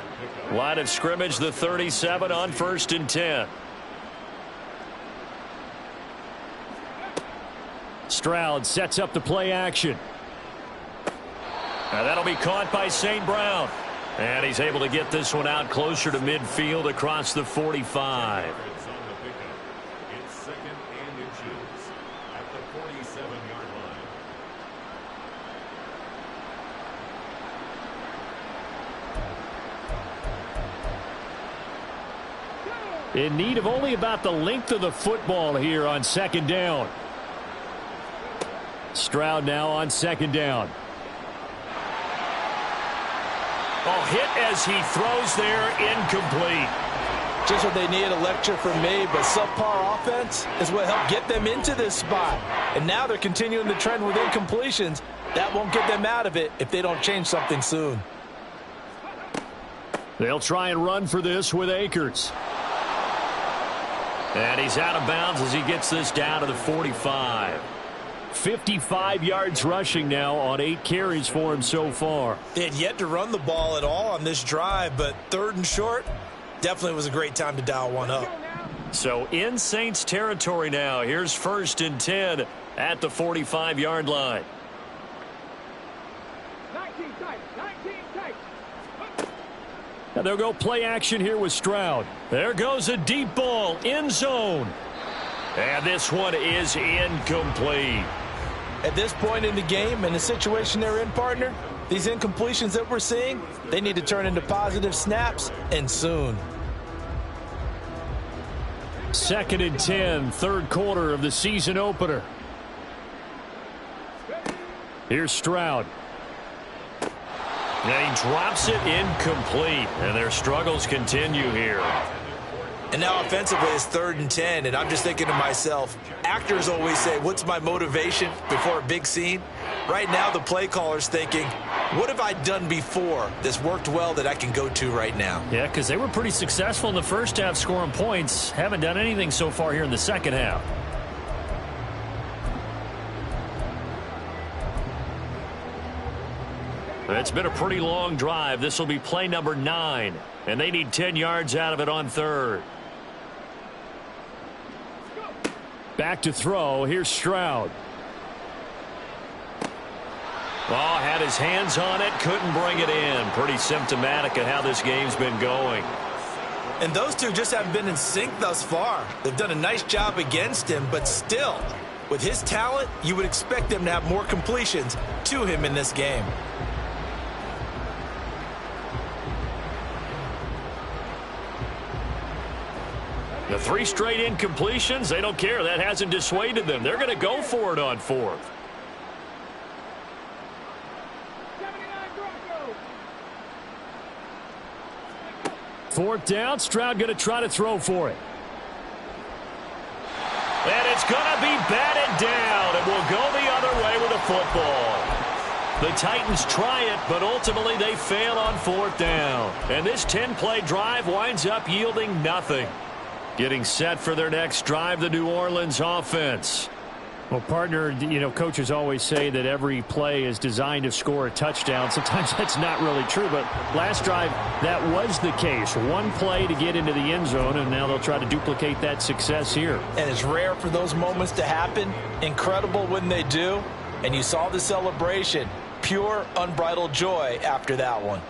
Line of scrimmage, the 37 on 1st and 10. Stroud sets up the play action. Now that'll be caught by St. Brown. And he's able to get this one out closer to midfield across the 45. In need of only about the length of the football here on second down. Stroud now on second down. Oh, hit as he throws there, incomplete. Just what they need, a lecture from me, but subpar offense is what helped get them into this spot. And now they're continuing the trend with incompletions. That won't get them out of it if they don't change something soon. They'll try and run for this with Akers. And he's out of bounds as he gets this down to the 45. 55 yards rushing now on 8 carries for him so far. They had yet to run the ball at all on this drive, but 3rd and short, definitely was a great time to dial one up. So in Saints territory now. Here's 1st and 10 at the 45-yard line. 19 tight. Now they'll go play action here with Stroud. There goes a deep ball, end zone. And this one is incomplete. At this point in the game and the situation they're in, partner, these incompletions that we're seeing, they need to turn into positive snaps, and soon. 2nd and 10, 3rd quarter of the season opener. Here's Stroud. And he drops it incomplete, and their struggles continue here. And now offensively it's 3rd and 10, and I'm just thinking to myself, actors always say, what's my motivation before a big scene? Right now the play caller's thinking, what have I done before that's worked well that I can go to right now? Yeah, because they were pretty successful in the first half scoring points. Haven't done anything so far here in the second half. It's been a pretty long drive. This will be play number 9, and they need 10 yards out of it on 3rd. Back to throw. Here's Stroud. Oh, had his hands on it, couldn't bring it in. Pretty symptomatic of how this game's been going. And those two just haven't been in sync thus far. They've done a nice job against him, but still, with his talent, you would expect them to have more completions to him in this game. The 3 straight incompletions, they don't care. That hasn't dissuaded them. They're going to go for it on 4th. Fourth down, Stroud going to try to throw for it. And it's going to be batted down, and will go the other way with the football. The Titans try it, but ultimately they fail on 4th down. And this 10-play drive winds up yielding nothing. Getting set for their next drive, the New Orleans offense. Well, partner, you know, coaches always say that every play is designed to score a touchdown. Sometimes that's not really true, but last drive, that was the case. One play to get into the end zone, and now they'll try to duplicate that success here. And it's rare for those moments to happen. Incredible when they do. And you saw the celebration. Pure, unbridled joy after that one.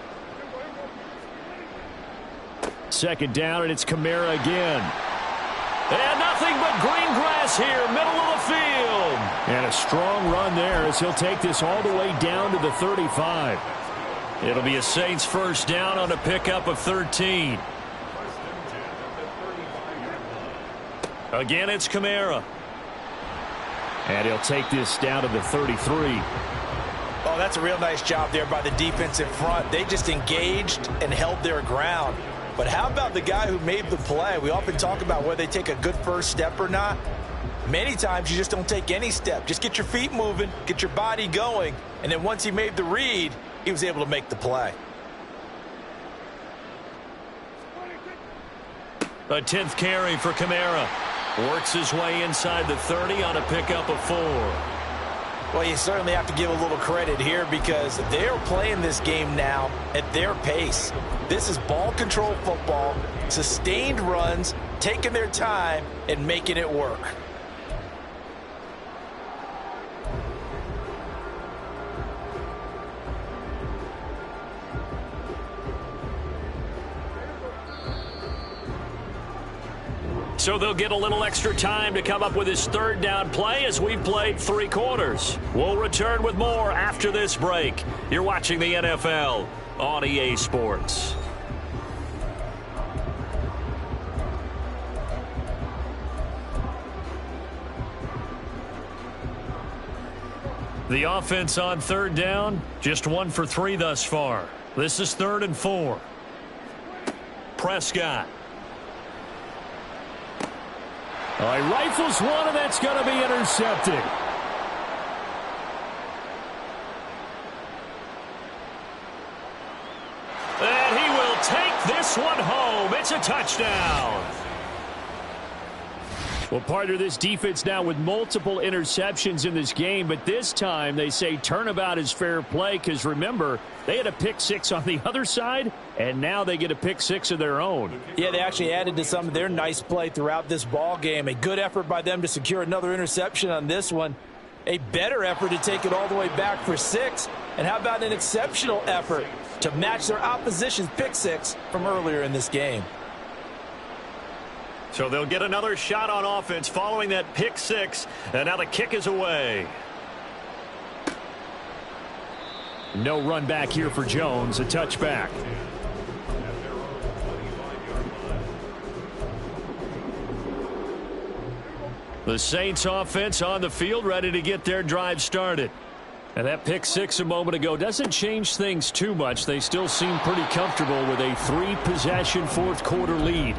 2nd down, and it's Kamara again. And nothing but green grass here, middle of the field. And a strong run there as he'll take this all the way down to the 35. It'll be a Saints first down on a pickup of 13. Again, it's Kamara. And he'll take this down to the 33. Oh, that's a real nice job there by the defense in front. They just engaged and held their ground. But how about the guy who made the play? We often talk about whether they take a good first step or not. Many times you just don't take any step. Just get your feet moving, get your body going, and then once he made the read, he was able to make the play. A 10th carry for Kamara. Works his way inside the 30 on a pickup of 4. Well, you certainly have to give a little credit here because they're playing this game now at their pace. This is ball control football, sustained runs, taking their time and making it work. So they'll get a little extra time to come up with his third down play as we've played 3 quarters. We'll return with more after this break. You're watching the NFL on EA Sports. The offense on third down, just 1 for 3 thus far. This is 3rd and 4. Prescott. He rifles one, and that's going to be intercepted. And he will take this one home. It's a touchdown. Well, partner, this defense now with multiple interceptions in this game, but this time they say turnabout is fair play because, remember, they had a pick 6 on the other side, and now they get a pick 6 of their own. Yeah, they actually added to some of their nice play throughout this ball game. A good effort by them to secure another interception on this one. A better effort to take it all the way back for 6. And how about an exceptional effort to match their opposition's pick 6 from earlier in this game? So they'll get another shot on offense following that pick 6, and now the kick is away. No run back here for Jones, a touchback. The Saints offense on the field ready to get their drive started. And that pick 6 a moment ago doesn't change things too much. They still seem pretty comfortable with a 3-possession fourth quarter lead.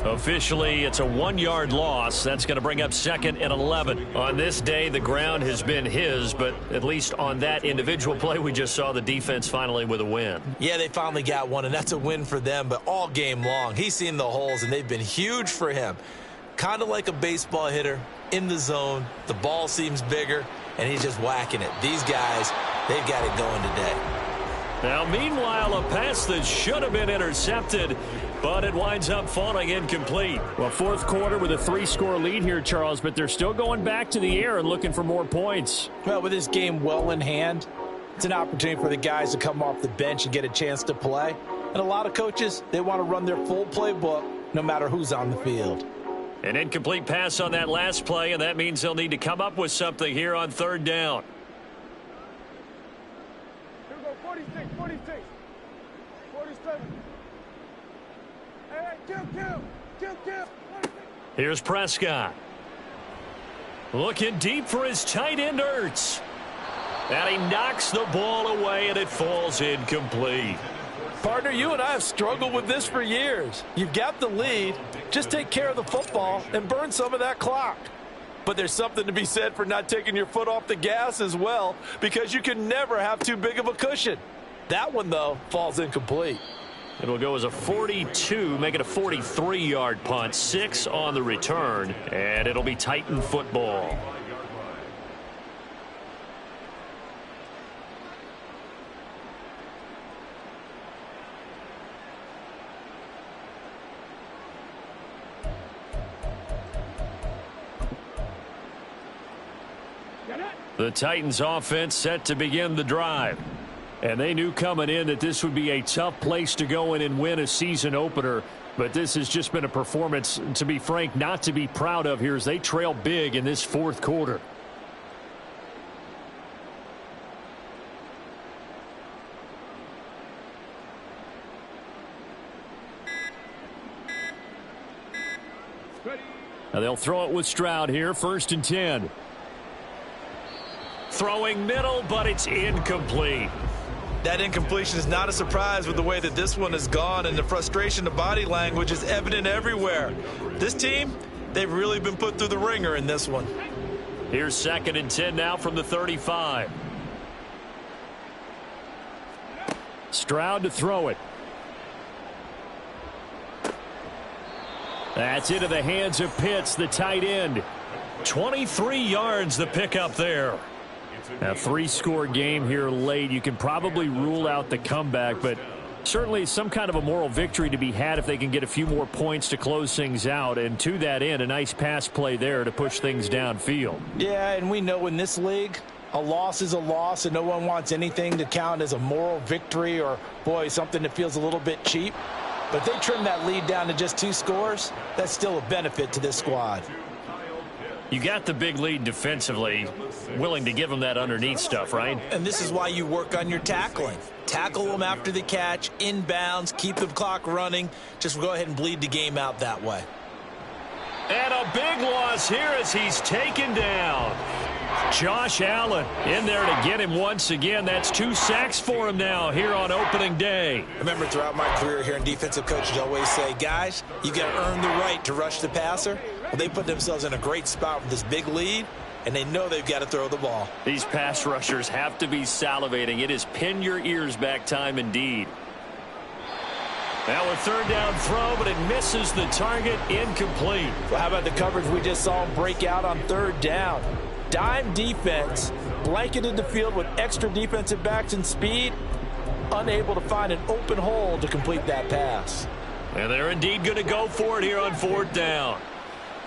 Officially, it's a 1-yard loss. That's going to bring up 2nd and 11. On this day, the ground has been his, but at least on that individual play, we just saw the defense finally with a win. Yeah, they finally got one, and that's a win for them, but all game long, he's seen the holes, and they've been huge for him. Kind of like a baseball hitter in the zone. The ball seems bigger, and he's just whacking it. These guys, they've got it going today. Now, meanwhile, a pass that should have been intercepted, but it winds up falling incomplete. Well, fourth quarter with a 3-score lead here, Charles, but they're still going back to the air and looking for more points. Well, with this game well in hand, it's an opportunity for the guys to come off the bench and get a chance to play. And a lot of coaches, they want to run their full playbook no matter who's on the field. An incomplete pass on that last play, and that means they'll need to come up with something here on third down. 46, 47. Hey, kill. Here's Prescott. Looking deep for his tight end, Ertz. And he knocks the ball away, and it falls incomplete. Partner, you and I have struggled with this for years. You've got the lead. Just take care of the football and burn some of that clock. But there's something to be said for not taking your foot off the gas as well, because you can never have too big of a cushion. That one, though, falls incomplete. It'll go as a 42, make it a 43-yard punt, 6 on the return, and it'll be Titan football. The Titans offense set to begin the drive. And they knew coming in that this would be a tough place to go in and win a season opener. But this has just been a performance, to be frank, not to be proud of here as they trail big in this fourth quarter. Now they'll throw it with Stroud here, 1st and 10. Throwing middle, but it's incomplete. That incompletion is not a surprise with the way that this one has gone, and the frustration of body language is evident everywhere. This team, they've really been put through the ringer in this one. Here's 2nd and 10 now from the 35. Stroud to throw it. That's into the hands of Pitts, the tight end. 23 yards the pickup there. A 3-score game here late. You can probably rule out the comeback, but certainly some kind of a moral victory to be had if they can get a few more points to close things out. And to that end, a nice pass play there to push things downfield. Yeah, and we know in this league, a loss is a loss, and no one wants anything to count as a moral victory or, boy, something that feels a little bit cheap. But if they trim that lead down to just 2 scores, that's still a benefit to this squad. You got the big lead defensively, willing to give them that underneath stuff, right? And this is why you work on your tackling. Tackle them after the catch, inbounds, keep the clock running. Just go ahead and bleed the game out that way. And a big loss here as he's taken down. Josh Allen in there to get him once again. That's 2 sacks for him now here on opening day. I remember throughout my career here in defensive coaches always say, guys, you got to earn the right to rush the passer. Well, they put themselves in a great spot with this big lead, and they know they've got to throw the ball. These pass rushers have to be salivating. It is pin your ears back time indeed. Now a 3rd down throw, but it misses the target. Incomplete. Well, how about the coverage we just saw him break out on 3rd down? Dime defense, blanketed the field with extra defensive backs and speed, unable to find an open hole to complete that pass. And they're indeed going to go for it here on 4th down.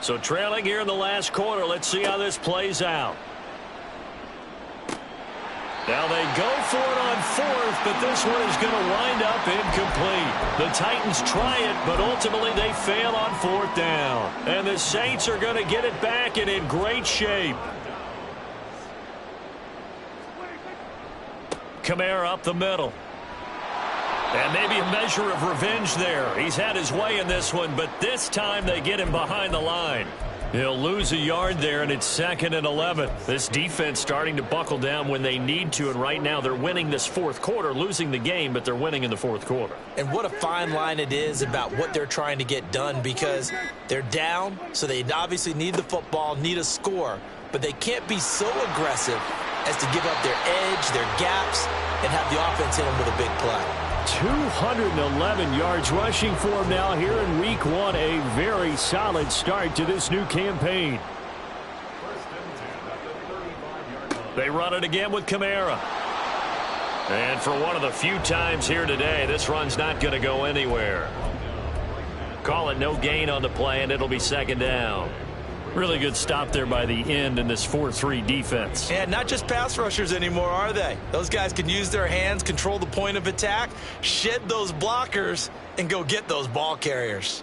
So trailing here in the last quarter, let's see how this plays out. Now they go for it on 4th, but this one is going to wind up incomplete. The Titans try it, but ultimately they fail on 4th down. And the Saints are going to get it back and in great shape. Kamara up the middle. And maybe a measure of revenge there. He's had his way in this one, but this time they get him behind the line. He'll lose a yard there, and it's 2nd and 11. This defense starting to buckle down when they need to, and right now they're winning this 4th quarter, losing the game, but they're winning in the 4th quarter. And what a fine line it is about what they're trying to get done, because they're down, so they obviously need the football, need a score, but they can't be so aggressive as to give up their edge, their gaps, and have the offense hit them with a big play. 211 yards rushing for him now here in week 1. A very solid start to this new campaign. They run it again with Kamara. And for one of the few times here today, this run's not going to go anywhere. Call it no gain on the play, and it'll be 2nd down. Really good stop there by the end in this 4-3 defense. And not just pass rushers anymore, are they? Those guys can use their hands, control the point of attack, shed those blockers, and go get those ball carriers.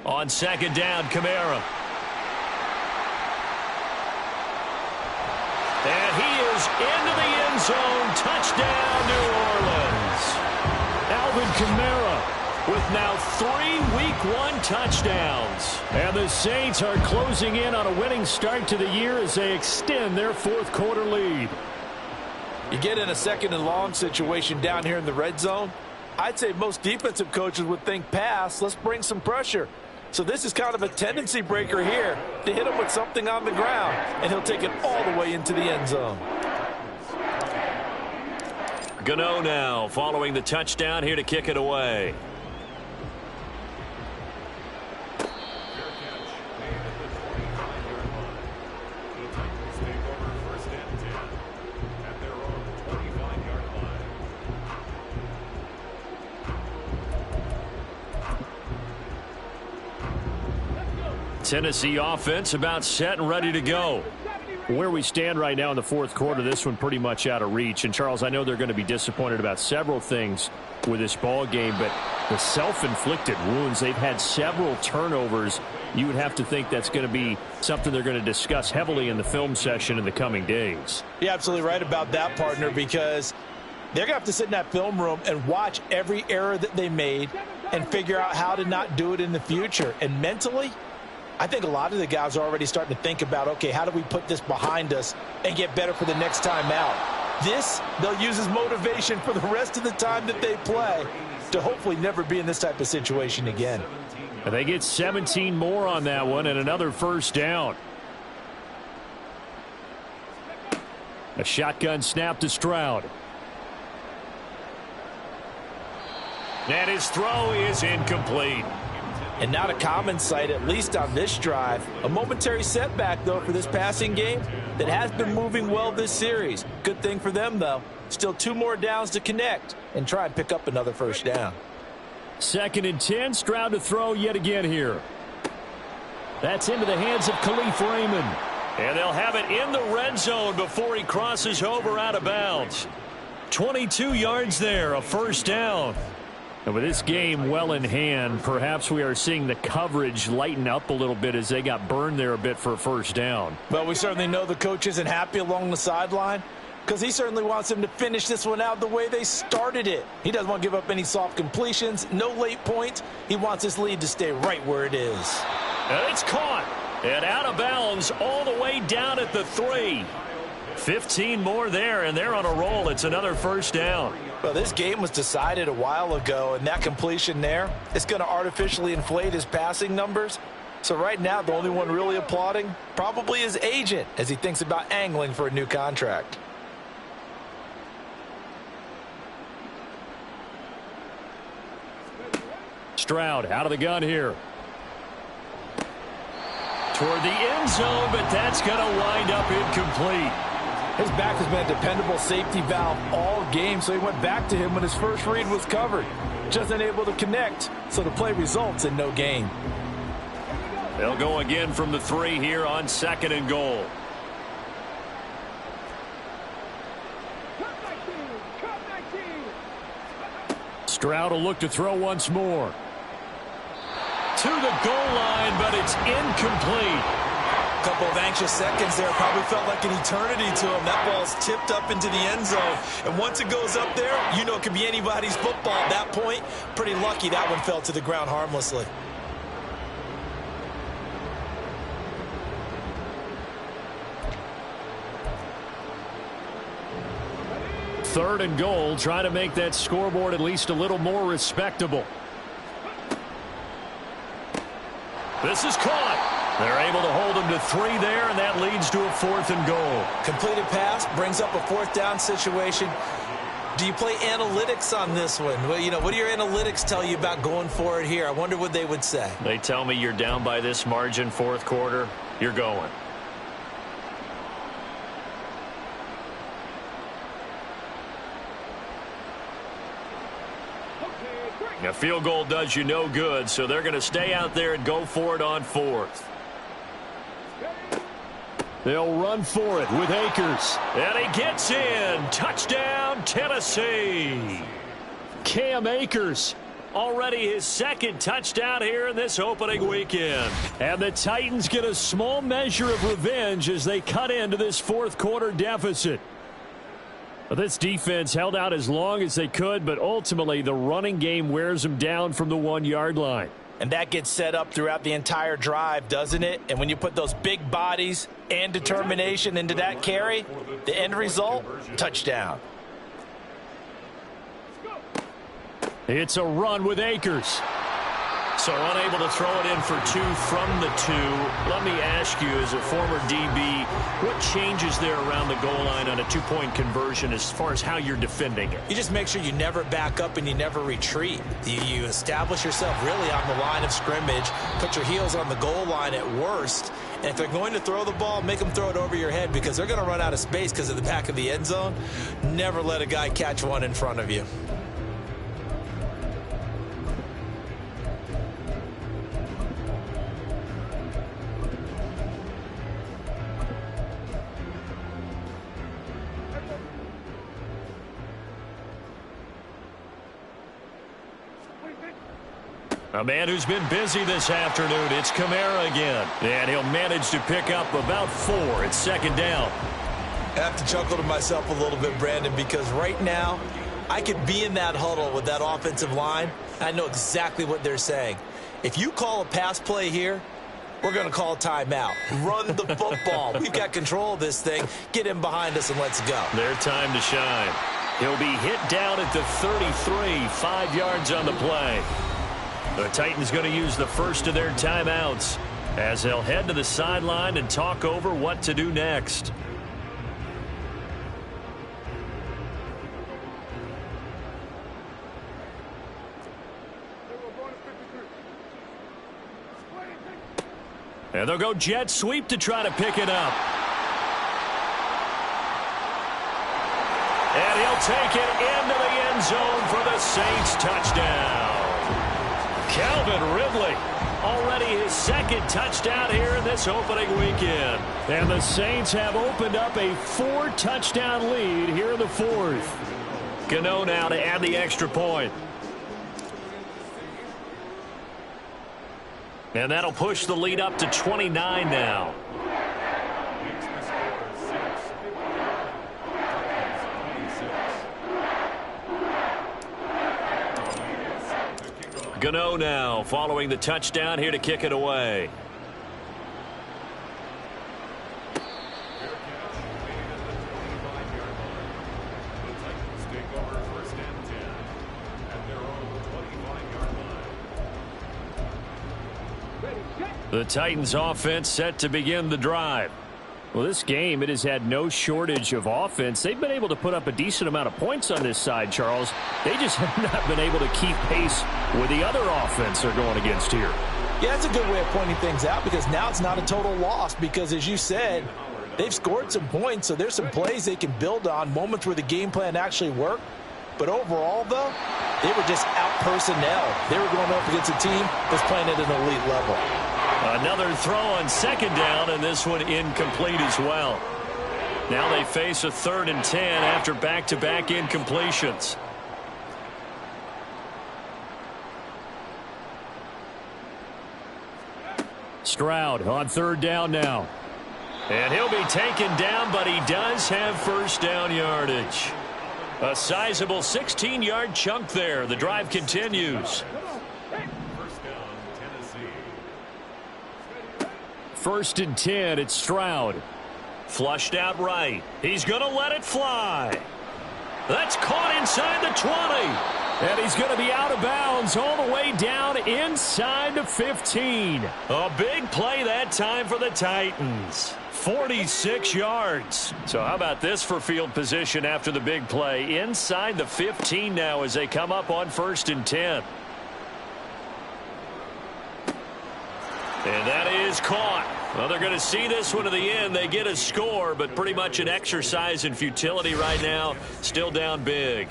On 2nd down, Kamara. And he is into the end zone. Touchdown, New Orleans. Alvin Kamara with now 3 Week 1 touchdowns. And the Saints are closing in on a winning start to the year as they extend their 4th quarter lead. You get in a 2nd and long situation down here in the red zone, I'd say most defensive coaches would think pass, let's bring some pressure. So this is kind of a tendency breaker here to hit him with something on the ground, and he'll take it all the way into the end zone. Gano now following the touchdown here to kick it away. Tennessee offense about set and ready to go. Where we stand right now in the 4th quarter, this one pretty much out of reach. And, Charles, I know they're going to be disappointed about several things. with this ball game, but the self-inflicted wounds, they've had several turnovers. You would have to think that's going to be something they're going to discuss heavily in the film session in the coming days. You're absolutely right about that, partner, because they're going to have to sit in that film room and watch every error that they made and figure out how to not do it in the future. And mentally, I think a lot of the guys are already starting to think about, okay, how do we put this behind us and get better for the next time out? This, they'll use as motivation for the rest of the time that they play to hopefully never be in this type of situation again. And they get 17 more on that one and another first down. A shotgun snap to Stroud. And his throw is incomplete. And not a common sight, at least on this drive. A momentary setback, though, for this passing game that has been moving well this series. Good thing for them, though. Still 2 more downs to connect and try and pick up another first down. 2nd and 10. Stroud to throw yet again here. That's into the hands of Khalif Raymond. And they'll have it in the red zone before he crosses over out of bounds. 22 yards there, a first down. And with this game well in hand, perhaps we are seeing the coverage lighten up a little bit as they got burned there a bit for a first down. Well, we certainly know the coach isn't happy along the sideline because he certainly wants them to finish this one out the way they started it. He doesn't want to give up any soft completions, no late points. He wants his lead to stay right where it is. And it's caught and out of bounds all the way down at the 3. 15 more there, and they're on a roll. It's another first down. Well, this game was decided a while ago, and that completion there is going to artificially inflate his passing numbers. So right now, the only one really applauding probably his agent as he thinks about angling for a new contract. Stroud out of the gun here. Toward the end zone, but that's going to wind up incomplete. His back has been a dependable safety valve all game, so he went back to him when his first read was covered. Just unable to connect, so the play results in no gain. They'll go again from the 3 here on 2nd and goal. Stroud will look to throw once more. To the goal line, but it's incomplete. Couple of anxious seconds there. Probably felt like an eternity to him. That ball's tipped up into the end zone. And once it goes up there, you know it could be anybody's football at that point. Pretty lucky that one fell to the ground harmlessly. Third and goal, trying to make that scoreboard at least a little more respectable. This is caught. They're able to hold him to 3 there, and that leads to a 4th and goal. Completed pass brings up a 4th down situation. Do you play analytics on this one? Well, you know, what do your analytics tell you about going for it here? I wonder what they would say. They tell me you're down by this margin 4th quarter. You're going. A field goal does you no good, so they're going to stay out there and go for it on 4th. They'll run for it with Akers. And he gets in. Touchdown, Tennessee. Cam Akers. Already his 2nd touchdown here in this opening weekend. And the Titans get a small measure of revenge as they cut into this 4th quarter deficit. But this defense held out as long as they could, but ultimately the running game wears them down from the 1-yard line. And that gets set up throughout the entire drive, doesn't it? And when you put those big bodies and determination into that carry, the end result, touchdown. It's a run with Akers. So unable to throw it in for 2 from the 2. Let me ask you, as a former DB, what changes there around the goal line on a 2-point conversion as far as how you're defending it? You just make sure you never back up and you never retreat. You establish yourself really on the line of scrimmage, put your heels on the goal line at worst, and if they're going to throw the ball, make them throw it over your head because they're going to run out of space because of the back of the end zone. Never let a guy catch one in front of you. A man who's been busy this afternoon. It's Kamara again. And he'll manage to pick up about 4. It's second down. I have to chuckle to myself a little bit, Brandon, because right now I could be in that huddle with that offensive line. I know exactly what they're saying. If you call a pass play here, we're going to call a timeout. Run the football. We've got control of this thing. Get him behind us and let's go. Their time to shine. He'll be hit down at the 33, 5 yards on the play. The Titans going to use the first of their timeouts as they'll head to the sideline and talk over what to do next. And they'll go jet sweep to try to pick it up. And he'll take it into the end zone for the Saints touchdown. Calvin Ridley, already his second touchdown here in this opening weekend. And the Saints have opened up a 4-touchdown lead here in the fourth. Gano now to add the extra point. And that'll push the lead up to 29 now. Gano now following the touchdown here to kick it away. The Titans offense set to begin the drive. Well, this game, it has had no shortage of offense. They've been able to put up a decent amount of points on this side, Charles. They just have not been able to keep pace with the other offense they're going against here. Yeah, that's a good way of pointing things out because now it's not a total loss because, as you said, they've scored some points, so there's some plays they can build on, moments where the game plan actually worked. But overall, though, they were just out-personnel. They were going up against a team that's playing at an elite level. Another throw on second down, and this one incomplete as well. Now they face a 3rd and 10 after back-to-back incompletions. Stroud on 3rd down now. And he'll be taken down, but he does have first down yardage. A sizable 16-yard chunk there. The drive continues. 1st and 10, it's Stroud. Flushed out right. He's going to let it fly. That's caught inside the 20. And he's going to be out of bounds all the way down inside the 15. A big play that time for the Titans. 46 yards. So how about this for field position after the big play? Inside the 15 now as they come up on 1st and 10. And that is caught. Well, they're going to see this one to the end. They get a score, but pretty much an exercise in futility right now. Still down big.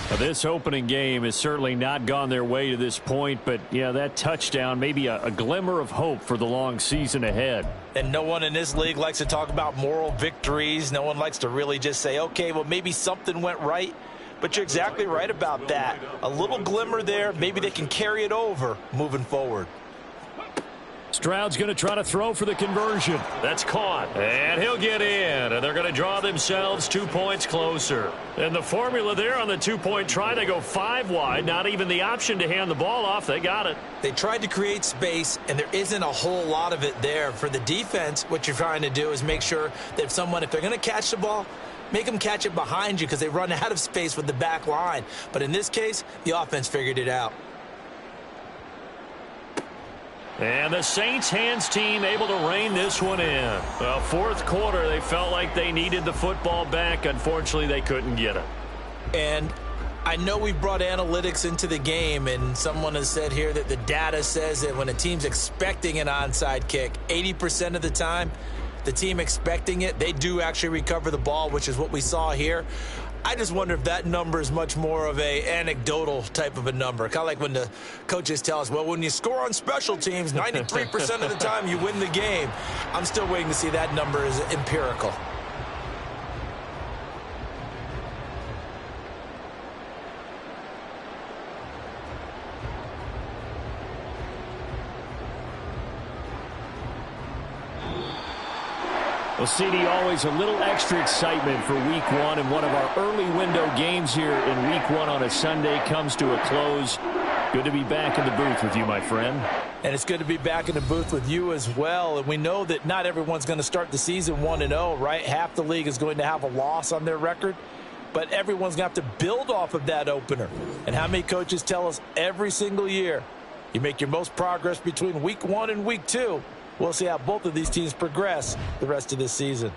Well, this opening game has certainly not gone their way to this point, but, yeah, that touchdown may be a glimmer of hope for the long season ahead. And no one in this league likes to talk about moral victories. No one likes to really just say, okay, well, maybe something went right. But you're exactly right about that. A little glimmer there. Maybe they can carry it over moving forward. Stroud's going to try to throw for the conversion. That's caught. And he'll get in. And they're going to draw themselves 2 points closer. And the formula there on the 2-point try, they go 5 wide. Not even the option to hand the ball off. They got it. They tried to create space, and there isn't a whole lot of it there. For the defense, what you're trying to do is make sure that if they're going to catch the ball, make them catch it behind you because they run out of space with the back line. But in this case, the offense figured it out. And the Saints hands team able to rein this one in. Well, 4th quarter, they felt like they needed the football back. Unfortunately, they couldn't get it. And I know we brought analytics into the game, and someone has said here that the data says that when a team's expecting an onside kick, 80% of the time, the team expecting it, they do actually recover the ball, which is what we saw here. I just wonder if that number is much more of a anecdotal type of a number. Kind of like when the coaches tell us, well, when you score on special teams, 93% of the time you win the game. I'm still waiting to see that number is empirical. Well, CD, always a little extra excitement for week one, and one of our early window games here in week one on a Sunday comes to a close. Good to be back in the booth with you, my friend. And it's good to be back in the booth with you as well. And we know that not everyone's going to start the season 1-0, right? Half the league is going to have a loss on their record. But everyone's going to have to build off of that opener. And how many coaches tell us every single year, you make your most progress between week one and week two. We'll see how both of these teams progress the rest of this season.